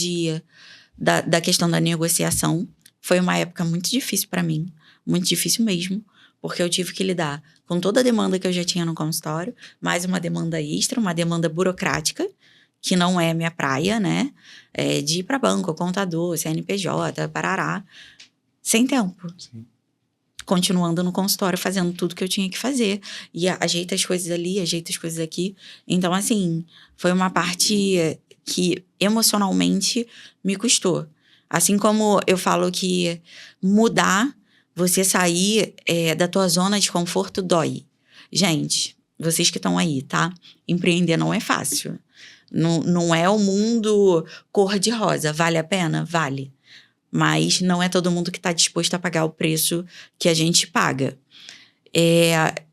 da questão da negociação. Foi uma época muito difícil para mim, muito difícil mesmo, porque eu tive que lidar com toda a demanda que eu já tinha no consultório, mais uma demanda extra, uma demanda burocrática, que não é minha praia, né? De ir para banco, contador, CNPJ, parará, sem tempo. Sim. Continuando no consultório, fazendo tudo que eu tinha que fazer. E ajeita as coisas ali, ajeita as coisas aqui. Então, assim, foi uma parte que emocionalmente me custou. Assim como eu falo que mudar, você sair da tua zona de conforto dói. Gente, vocês que estão aí, tá? Empreender não é fácil. Não é o mundo cor-de-rosa. Vale a pena? Vale. Mas não é todo mundo que está disposto a pagar o preço que a gente paga.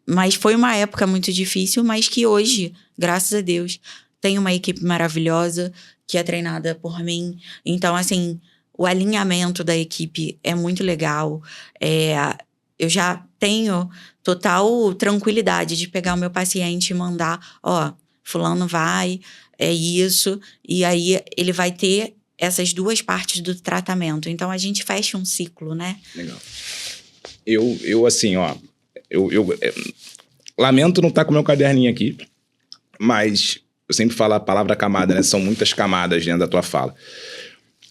Mas foi uma época muito difícil, mas que hoje, graças a Deus, tem uma equipe maravilhosa que é treinada por mim. Então, assim, o alinhamento da equipe é muito legal. Eu já tenho total tranquilidade de pegar o meu paciente e mandar, fulano vai, é isso. E aí ele vai ter essas duas partes do tratamento. Então, a gente fecha um ciclo, né? Legal. Eu assim, eu lamento não estar com o meu caderninho aqui, mas eu sempre falo a palavra camada, né? São muitas camadas dentro da tua fala.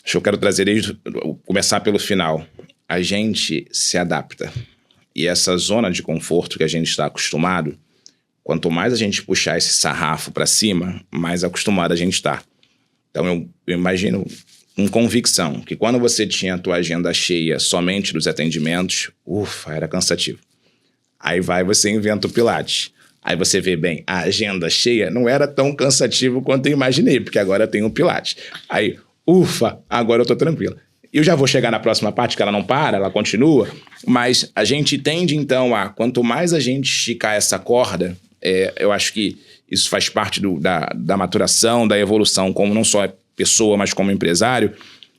Acho que eu quero trazer começar pelo final. A gente se adapta. E essa zona de conforto que a gente está acostumado, quanto mais a gente puxar esse sarrafo para cima, mais acostumado a gente está. Então, eu imagino com convicção que quando você tinha a tua agenda cheia somente dos atendimentos, era cansativo. Aí você inventa o Pilates. Aí você vê bem, a agenda cheia não era tão cansativo quanto eu imaginei, porque agora eu tenho o Pilates. Aí, agora eu tô tranquila. Eu já vou chegar na próxima parte, que ela não para, ela continua, mas a gente tende, então, quanto mais a gente esticar essa corda, eu acho que isso faz parte da maturação, da evolução, como não só pessoa, mas como empresário.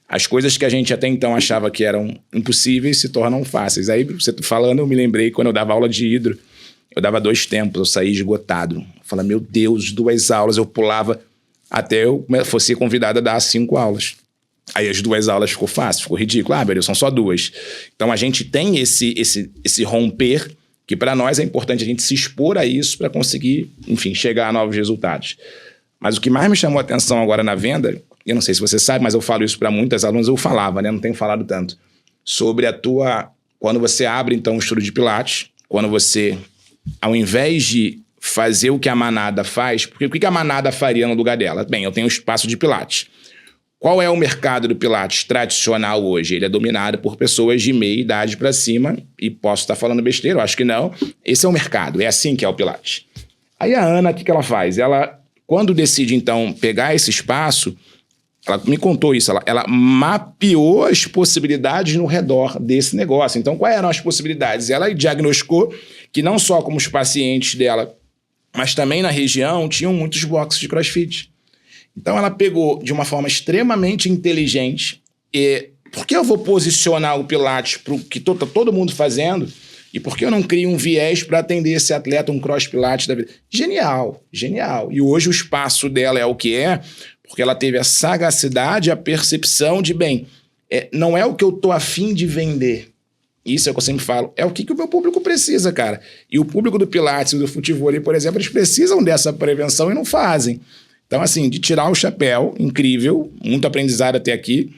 As coisas que a gente até então achava que eram impossíveis se tornam fáceis. Aí, você falando, eu me lembrei quando eu dava aula de hidro, eu dava 2 tempos, eu saí esgotado. Eu falei, meu Deus, 2 aulas, eu pulava até eu fosse convidado a dar 5 aulas. Aí as 2 aulas ficou fácil, ficou ridículo. Meu Deus, são só 2. Então a gente tem esse romper, que para nós é importante a gente se expor a isso para conseguir, enfim, chegar a novos resultados. Mas o que mais me chamou a atenção agora na venda, eu não sei se você sabe, mas eu falo isso para muitas alunas, eu falava, né? Não tenho falado tanto. Sobre quando você abre, então, um estúdio de Pilates, quando você, ao invés de fazer o que a manada faz, porque o que a manada faria no lugar dela? Bem, eu tenho um espaço de Pilates. Qual é o mercado do Pilates tradicional hoje? Ele é dominado por pessoas de meia idade para cima, e posso estar falando besteira, eu acho que não. Esse é o mercado, é assim que é o Pilates. Aí a Ana, o que ela faz? Ela, quando decide, então, pegar esse espaço, Ela me contou isso, ela mapeou as possibilidades no redor desse negócio. Então, quais eram as possibilidades? Ela diagnosticou que não só como os pacientes dela, mas também na região, tinham muitos boxes de CrossFit. Então, ela pegou de uma forma extremamente inteligente. E por que eu vou posicionar o Pilates para o que tá todo mundo fazendo? E por que eu não crio um viés para atender esse atleta, um cross Pilates da vida? Genial, genial. E hoje o espaço dela é o que é, porque ela teve a sagacidade, a percepção de, não é o que eu tô afim de vender. Isso é o que eu sempre falo. É o que o meu público precisa, cara. E o público do Pilates e do futevôlei, por exemplo, eles precisam dessa prevenção e não fazem. Então, assim, de tirar o chapéu, incrível, muito aprendizado até aqui,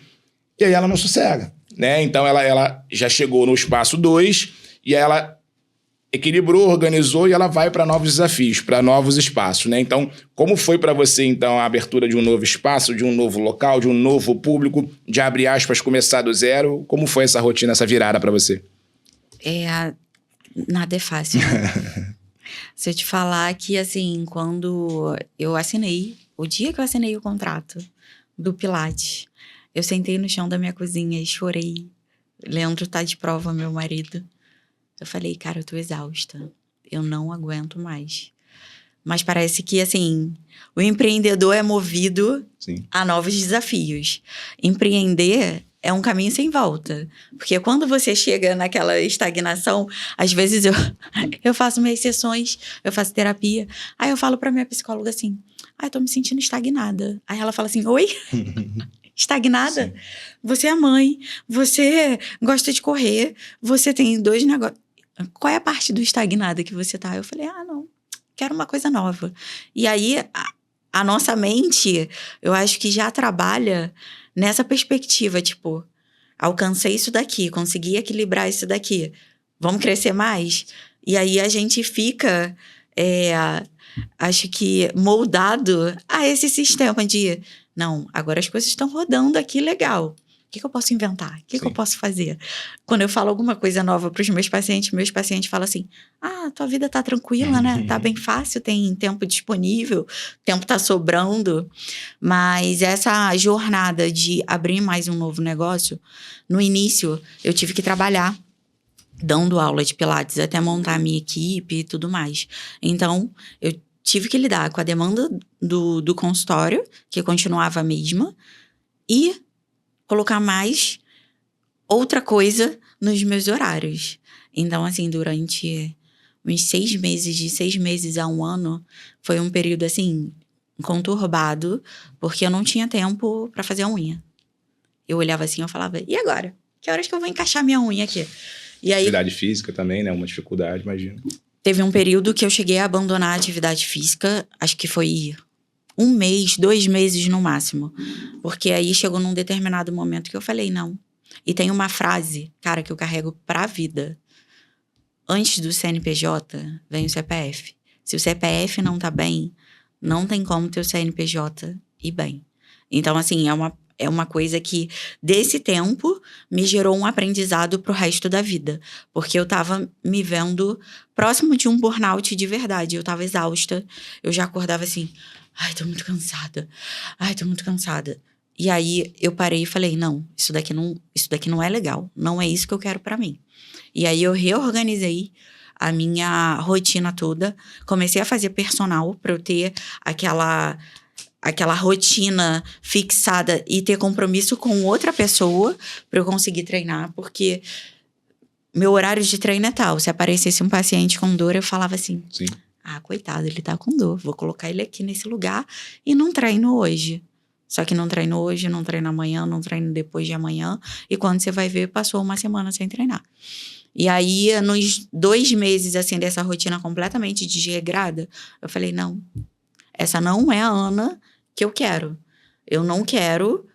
e aí ela não sossega, né? Então, ela já chegou no espaço 2, e aí ela equilibrou, organizou, e ela vai para novos desafios, para novos espaços, né? Então, como foi para você, então, a abertura de um novo espaço, de um novo local, de um novo público, de, abre aspas, começar do zero? Como foi essa rotina, essa virada para você? Nada é fácil. Se eu te falar que, assim, quando eu assinei, o dia que eu assinei o contrato do Pilates, eu sentei no chão da minha cozinha e chorei. Leandro tá de prova, meu marido. Eu falei, cara, eu tô exausta. Eu não aguento mais. Mas parece que, assim, o empreendedor é movido a novos desafios. Empreender é um caminho sem volta. Porque quando você chega naquela estagnação, às vezes eu faço minhas sessões, eu faço terapia. Aí eu falo pra minha psicóloga assim, eu tô me sentindo estagnada. Aí ela fala assim, oi? Estagnada? Sim. Você é mãe, você gosta de correr, você tem 2 negócios. Qual é a parte do estagnada que você tá? Eu falei, não, quero uma coisa nova. E aí, a nossa mente, eu acho que já trabalha nessa perspectiva, tipo, alcancei isso daqui, consegui equilibrar isso daqui, vamos crescer mais? E aí a gente fica, acho que moldado a esse sistema de, não, agora as coisas estão rodando aqui legal. O que eu posso inventar? O que eu posso fazer? Quando eu falo alguma coisa nova para os meus pacientes falam assim, tua vida tá tranquila, né? Tá bem fácil, tem tempo disponível, tempo tá sobrando. Mas essa jornada de abrir mais um novo negócio, no início eu tive que trabalhar dando aula de Pilates até montar a minha equipe e tudo mais. Então, eu tive que lidar com a demanda do consultório, que continuava a mesma, e colocar mais outra coisa nos meus horários. Então, assim, durante uns 6 meses, de 6 meses a 1 ano, foi um período, assim, conturbado, porque eu não tinha tempo para fazer a unha. Eu olhava assim, eu falava, e agora? Que horas que eu vou encaixar minha unha aqui? E aí, atividade física também, né? Uma dificuldade, imagino. Teve um período que eu cheguei a abandonar a atividade física, acho que foi 1 mês, 2 meses no máximo. Porque aí chegou num determinado momento que eu falei, não. E tem uma frase, cara, que eu carrego pra vida. Antes do CNPJ, vem o CPF. Se o CPF não tá bem, não tem como ter o CNPJ ir bem. Então, assim, é uma coisa que, desse tempo, me gerou um aprendizado pro resto da vida. Porque eu tava me vendo próximo de um burnout de verdade. Eu tava exausta. Eu já acordava assim, tô muito cansada. Tô muito cansada. E aí, eu parei e falei, não, isso daqui não é legal. Não é isso que eu quero pra mim. E aí, eu reorganizei a minha rotina toda. Comecei a fazer personal pra eu ter aquela rotina fixada e ter compromisso com outra pessoa para eu conseguir treinar, porque meu horário de treino é tal. Se aparecesse um paciente com dor, eu falava assim, coitado, ele tá com dor, vou colocar ele aqui nesse lugar e não treino hoje. Só que não treino hoje, não treino amanhã, não treino depois de amanhã, e quando você vai ver, passou 1 semana sem treinar. E aí, nos 2 meses, assim, dessa rotina completamente desregrada, eu falei, não, essa não é a Ana que eu quero. Eu não quero,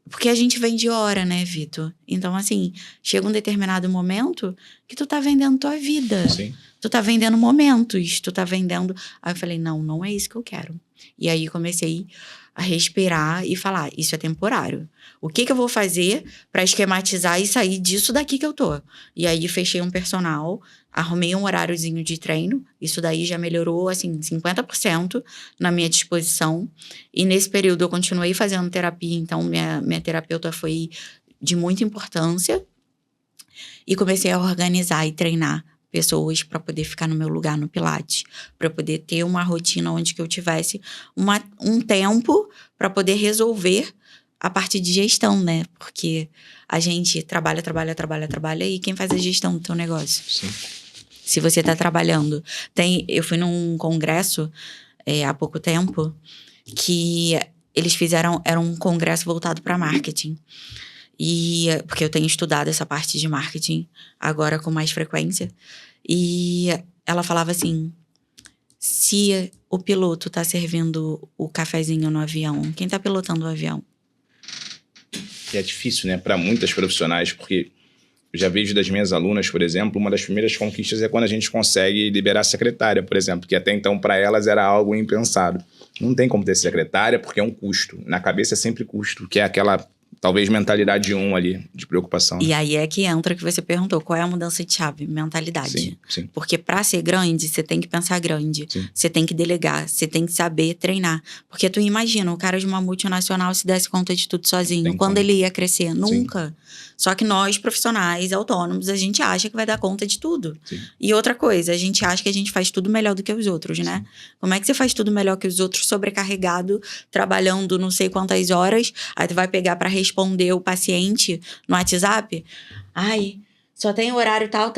porque a gente vende hora, né, Vitor? Então, assim, chega um determinado momento que tu tá vendendo tua vida. Sim. Tu tá vendendo momentos, tu tá vendendo... Aí eu falei, não é isso que eu quero. E aí comecei a respirar e falar, isso é temporário. O que eu vou fazer para esquematizar e sair disso daqui que eu tô? E aí fechei um personal, arrumei um horáriozinho de treino. Isso daí já melhorou, assim, 50% na minha disposição. E nesse período eu continuei fazendo terapia, então minha terapeuta foi de muita importância. E comecei a organizar e treinar pessoas para poder ficar no meu lugar no Pilates, para poder ter uma rotina onde que eu tivesse um tempo para poder resolver a parte de gestão, né? Porque a gente trabalha e quem faz a gestão do teu negócio? Sim. Se você está trabalhando. Eu fui num congresso há pouco tempo que eles fizeram, era um congresso voltado para marketing. Porque eu tenho estudado essa parte de marketing agora com mais frequência. E ela falava assim, se o piloto tá servindo o cafezinho no avião, quem tá pilotando o avião? E é difícil, né, para muitas profissionais, porque eu já vejo das minhas alunas, por exemplo, uma das primeiras conquistas é quando a gente consegue liberar a secretária, por exemplo, que até então para elas era algo impensado. Não tem como ter secretária porque é um custo. Na cabeça é sempre custo, que é aquela... talvez mentalidade 1 ali, de preocupação. E aí é que entra o que você perguntou, qual é a mudança de chave? Mentalidade. Sim, sim. Porque para ser grande, você tem que pensar grande. Sim. Você tem que delegar, você tem que saber treinar. Porque tu imagina, o cara de uma multinacional se desse conta de tudo sozinho. Tem Quando como. ele ia crescer? Nunca. Sim. Só que nós, profissionais, autônomos, a gente acha que vai dar conta de tudo. Sim. E outra coisa, a gente acha que a gente faz tudo melhor do que os outros, né? Sim. Como é que você faz tudo melhor que os outros, sobrecarregado, trabalhando não sei quantas horas, aí tu vai pegar para responder o paciente no WhatsApp? Ai, só tem horário tal.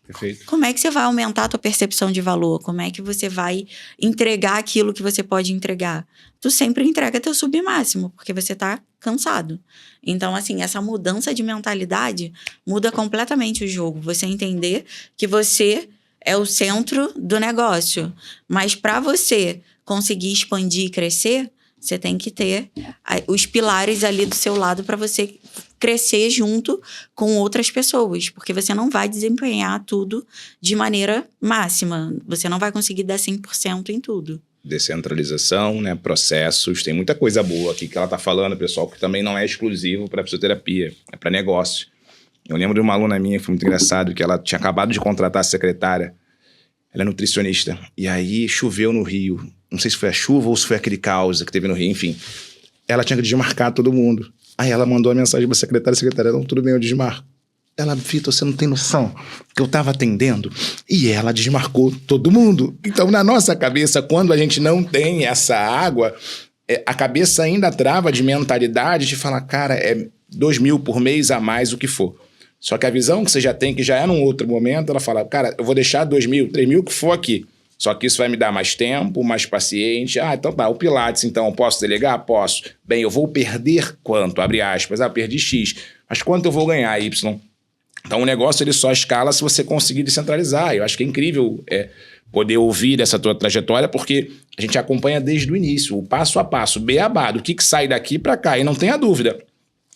Perfeito. Como é que você vai aumentar a tua percepção de valor? Como é que você vai entregar aquilo que você pode entregar? Tu sempre entrega teu submáximo, porque você tá cansado. Então, assim, essa mudança de mentalidade muda completamente o jogo. Você entender que você é o centro do negócio. Mas para você conseguir expandir e crescer, você tem que ter os pilares ali do seu lado para você crescer junto com outras pessoas. Porque você não vai desempenhar tudo de maneira máxima. Você não vai conseguir dar 100% em tudo. Descentralização, né, processos, tem muita coisa boa aqui que ela tá falando, pessoal, que também não é exclusivo para fisioterapia, é para negócio. Eu lembro de uma aluna minha, que foi muito engraçado, que ela tinha acabado de contratar a secretária, ela é nutricionista, e aí choveu no Rio, não sei se foi a chuva ou se foi aquele caos que teve no Rio, enfim, ela tinha que desmarcar todo mundo. Aí ela mandou a mensagem pra secretária, não, tudo bem, eu desmarco. Ela, Vitor, você não tem noção que eu tava atendendo e ela desmarcou todo mundo. Então, na nossa cabeça, quando a gente não tem essa água, a cabeça ainda trava de mentalidade de falar, cara, é 2.000 por mês a mais, o que for. Só que a visão que você já tem, que já é num outro momento, ela fala, cara, eu vou deixar 2.000, 3.000 que for aqui. Só que isso vai me dar mais tempo, mais paciente. Ah, então tá, o Pilates, então, eu posso delegar? Posso. Bem, eu vou perder quanto? Abre aspas. Ah, eu perdi X. Mas quanto eu vou ganhar? Y. Então, o negócio ele só escala se você conseguir descentralizar. Eu acho que é incrível poder ouvir dessa tua trajetória, porque a gente acompanha desde o início, o passo a passo, beabá, do que sai daqui para cá. E não tenha dúvida,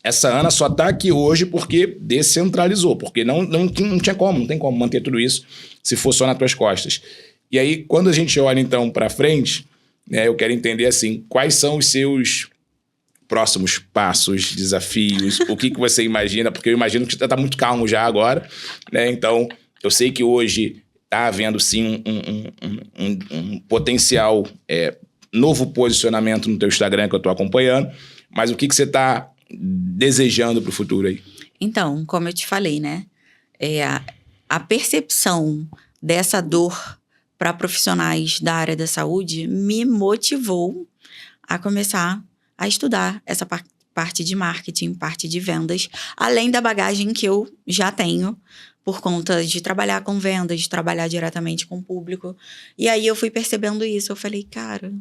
essa Ana só está aqui hoje porque descentralizou, porque não tinha como, não tem como manter tudo isso se for só nas tuas costas. E aí, quando a gente olha, então, para frente, né, eu quero entender, assim, quais são os seus próximos passos, desafios, o que você imagina, porque eu imagino que você está muito calmo já agora, né? Então, eu sei que hoje está havendo, sim, um potencial novo posicionamento no teu Instagram que eu estou acompanhando, mas o que você está desejando para o futuro aí? Então, como eu te falei, né? A percepção dessa dor para profissionais da área da saúde me motivou a começar a estudar essa parte de marketing, parte de vendas, além da bagagem que eu já tenho por conta de trabalhar com vendas, de trabalhar diretamente com o público. E aí eu fui percebendo isso, eu falei, cara,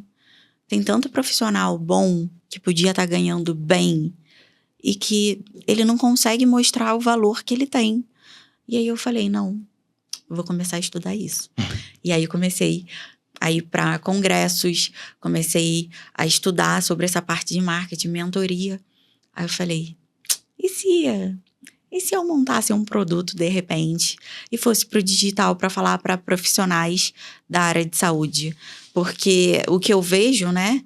tem tanto profissional bom que podia estar ganhando bem e que ele não consegue mostrar o valor que ele tem. E aí eu falei, não, eu vou começar a estudar isso. E aí eu comecei a ir para congressos, comecei a estudar sobre essa parte de marketing, mentoria. Aí eu falei, e se eu montasse um produto de repente e fosse pro digital para falar para profissionais da área de saúde? Porque o que eu vejo, né,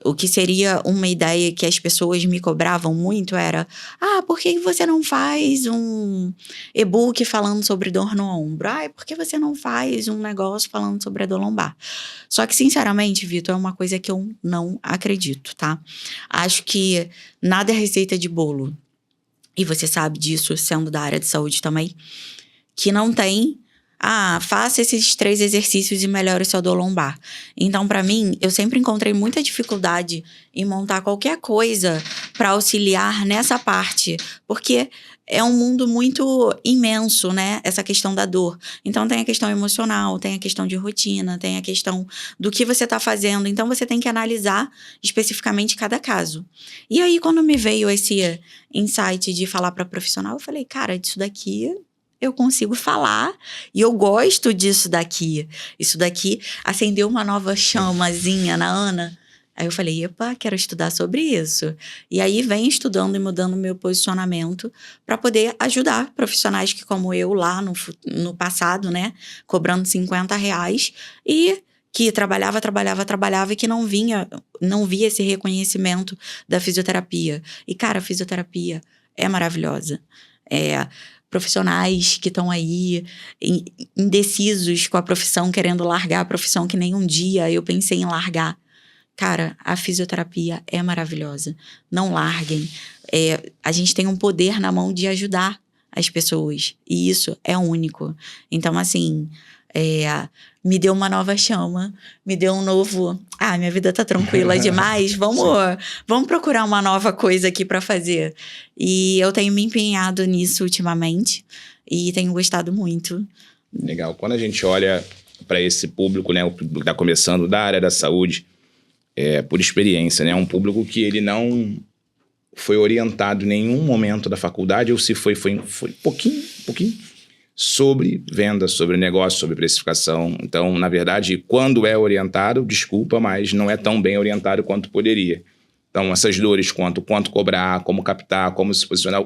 o que seria uma ideia que as pessoas me cobravam muito era: por que você não faz um e-book falando sobre dor no ombro? Por que você não faz um negócio falando sobre a dor lombar? Só que, sinceramente, Vitor, é uma coisa que eu não acredito, tá? Acho que nada é receita de bolo. E você sabe disso, sendo da área de saúde também, que não tem... faça esses 3 exercícios e melhore o seu dor lombar. Então, para mim, eu sempre encontrei muita dificuldade em montar qualquer coisa para auxiliar nessa parte, porque é um mundo muito imenso, né? Essa questão da dor. Então, tem a questão emocional, tem a questão de rotina, tem a questão do que você está fazendo. Então, você tem que analisar especificamente cada caso. E aí, quando me veio esse insight de falar para profissional, eu falei, cara, disso daqui... eu consigo falar e eu gosto disso daqui. Isso daqui acendeu uma nova chamazinha na Ana. Aí eu falei, epa, quero estudar sobre isso. E aí venho estudando e mudando meu posicionamento para poder ajudar profissionais que, como eu, lá no passado, né, cobrando R$50 e que trabalhava e que não via esse reconhecimento da fisioterapia. E, cara, a fisioterapia é maravilhosa. Profissionais que estão aí indecisos com a profissão, querendo largar a profissão, que nem um dia eu pensei em largar. Cara, a fisioterapia é maravilhosa. Não larguem. A gente tem um poder na mão de ajudar as pessoas. E isso é único. Então, assim... me deu uma nova chama, me deu um novo... minha vida tá tranquila demais, vamos procurar uma nova coisa aqui para fazer. E eu tenho me empenhado nisso ultimamente e tenho gostado muito. Legal. Quando a gente olha para esse público, né, o público que está começando da área da saúde, por experiência, né, é um público que ele não foi orientado em nenhum momento da faculdade, ou se foi pouquinho, sobre venda, sobre negócio, sobre precificação. Então, na verdade, quando é orientado, desculpa, mas não é tão bem orientado quanto poderia. Então, essas dores, quanto cobrar, como captar, como se posicionar,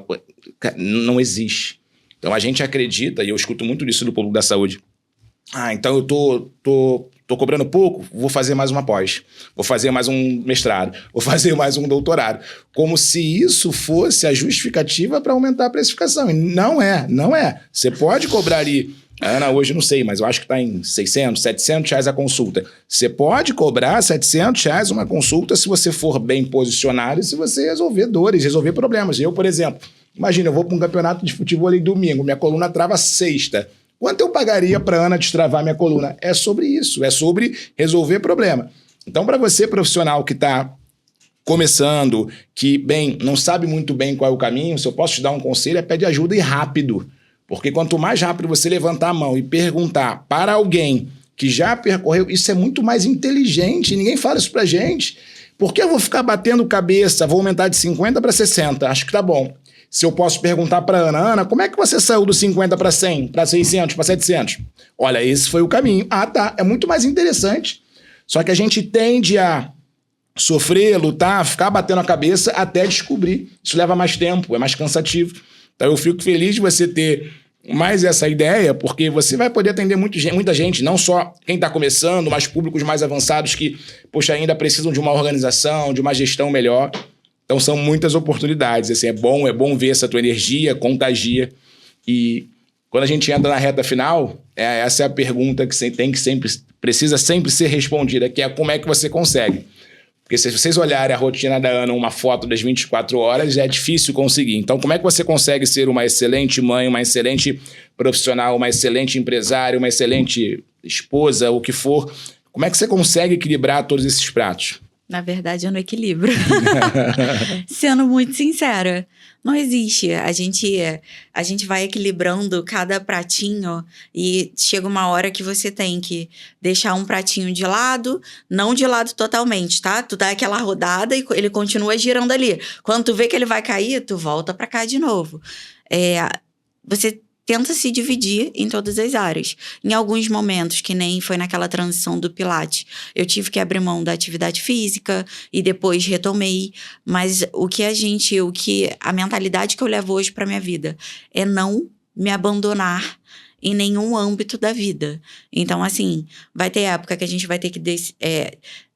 não existe. Então, a gente acredita, e eu escuto muito disso do público da saúde, então eu tô cobrando pouco, vou fazer mais uma pós, vou fazer mais um mestrado, vou fazer mais um doutorado. Como se isso fosse a justificativa para aumentar a precificação. E não é. Você pode cobrar ali, Ana, hoje não sei, mas eu acho que está em 600, 700 reais a consulta. Você pode cobrar 700 reais uma consulta se você for bem posicionado e se você resolver dores, resolver problemas. Eu, por exemplo, imagina, eu vou para um campeonato de futebol ali domingo, minha coluna trava sexta. Quanto eu pagaria para a Ana destravar minha coluna? É sobre isso, é sobre resolver problema. Então, para você, profissional que está começando, que, não sabe muito bem qual é o caminho, se eu posso te dar um conselho, pede ajuda e rápido. Porque quanto mais rápido você levantar a mão e perguntar para alguém que já percorreu, isso é muito mais inteligente, ninguém fala isso pra gente. Por que eu vou ficar batendo cabeça, vou aumentar de 50 para 60? Acho que tá bom. Se eu posso perguntar para Ana, como é que você saiu do 50 para 100, para 600, para 700? Olha, esse foi o caminho. Tá. É muito mais interessante. Só que a gente tende a sofrer, lutar, ficar batendo a cabeça até descobrir. Isso leva mais tempo, é mais cansativo. Então eu fico feliz de você ter mais essa ideia, porque você vai poder atender muita gente, não só quem está começando, mas públicos mais avançados que, ainda precisam de uma organização, de uma gestão melhor. Então, são muitas oportunidades. Assim, é bom ver essa tua energia, contagia. E quando a gente entra na reta final, essa é a pergunta que precisa sempre ser respondida, que é como é que você consegue. Porque se vocês olharem a rotina da Ana, uma foto das 24 horas, é difícil conseguir. Então, como é que você consegue ser uma excelente mãe, uma excelente profissional, uma excelente empresária, uma excelente esposa, o que for? Como é que você consegue equilibrar todos esses pratos? Na verdade, é no equilíbrio. Sendo muito sincera, não existe. A gente vai equilibrando cada pratinho e chega uma hora que você tem que deixar um pratinho de lado, não de lado totalmente, tá? Tu dá aquela rodada e ele continua girando ali. Quando tu vê que ele vai cair, tu volta pra cá de novo. Você tenta se dividir em todas as áreas. Em alguns momentos, que nem foi naquela transição do Pilates, eu tive que abrir mão da atividade física e depois retomei. Mas a mentalidade que eu levo hoje para minha vida é não me abandonar em nenhum âmbito da vida. Então, assim, vai ter época que a gente vai ter que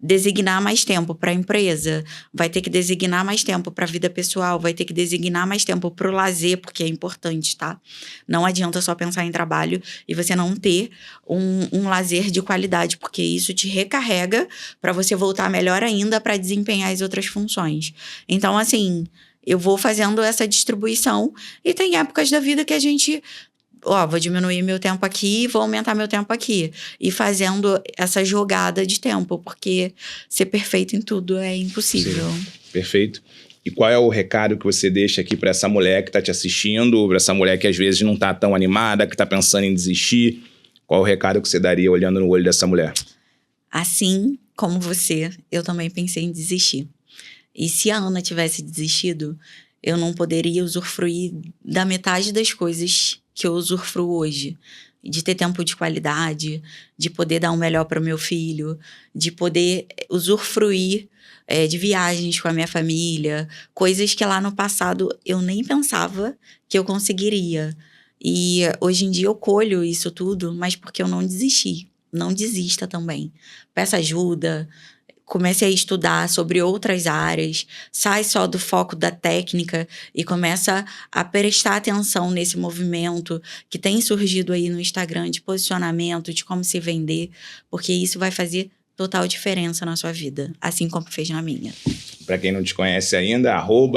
designar mais tempo para a empresa, vai ter que designar mais tempo para a vida pessoal, vai ter que designar mais tempo para o lazer, porque é importante, tá? Não adianta só pensar em trabalho e você não ter um lazer de qualidade, porque isso te recarrega para você voltar melhor ainda para desempenhar as outras funções. Então, assim, eu vou fazendo essa distribuição e tem épocas da vida que a gente... vou diminuir meu tempo aqui, vou aumentar meu tempo aqui. E fazendo essa jogada de tempo, porque ser perfeito em tudo é impossível. Sim, perfeito. E qual é o recado que você deixa aqui para essa mulher que está te assistindo, para essa mulher que às vezes não está tão animada, que está pensando em desistir? Qual é o recado que você daria olhando no olho dessa mulher? Assim como você, eu também pensei em desistir. E se a Ana tivesse desistido, eu não poderia usufruir da metade das coisas que eu usufruo hoje. De ter tempo de qualidade, de poder dar o melhor para o meu filho, de poder usufruir de viagens com a minha família, coisas que lá no passado eu nem pensava que eu conseguiria. E hoje em dia eu colho isso tudo, mas porque eu não desisti. Não desista também. Peça ajuda. Comece a estudar sobre outras áreas, sai só do foco da técnica e começa a prestar atenção nesse movimento que tem surgido aí no Instagram de posicionamento, de como se vender, porque isso vai fazer total diferença na sua vida, assim como fez na minha. Para quem não te conhece ainda,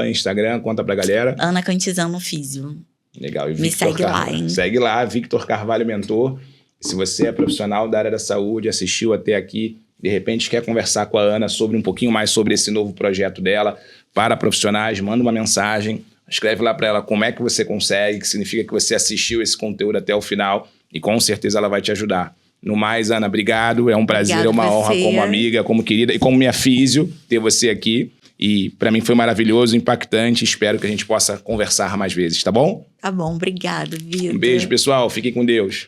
@Instagram, conta pra galera. Ana Cantizano Físio. Legal. E me segue lá, hein? Segue lá, Victor Carvalho Mentor. Se você é profissional da área da saúde, assistiu até aqui, de repente quer conversar com a Ana sobre um pouquinho mais sobre esse novo projeto dela para profissionais, manda uma mensagem, escreve lá para ela como é que você consegue, que significa que você assistiu esse conteúdo até o final e com certeza ela vai te ajudar. No mais, Ana, obrigado. É um prazer, é uma honra como amiga, como querida e como minha físio ter você aqui. E para mim foi maravilhoso, impactante. Espero que a gente possa conversar mais vezes, tá bom? Tá bom, obrigado, Vitor. Um beijo, pessoal. Fiquem com Deus.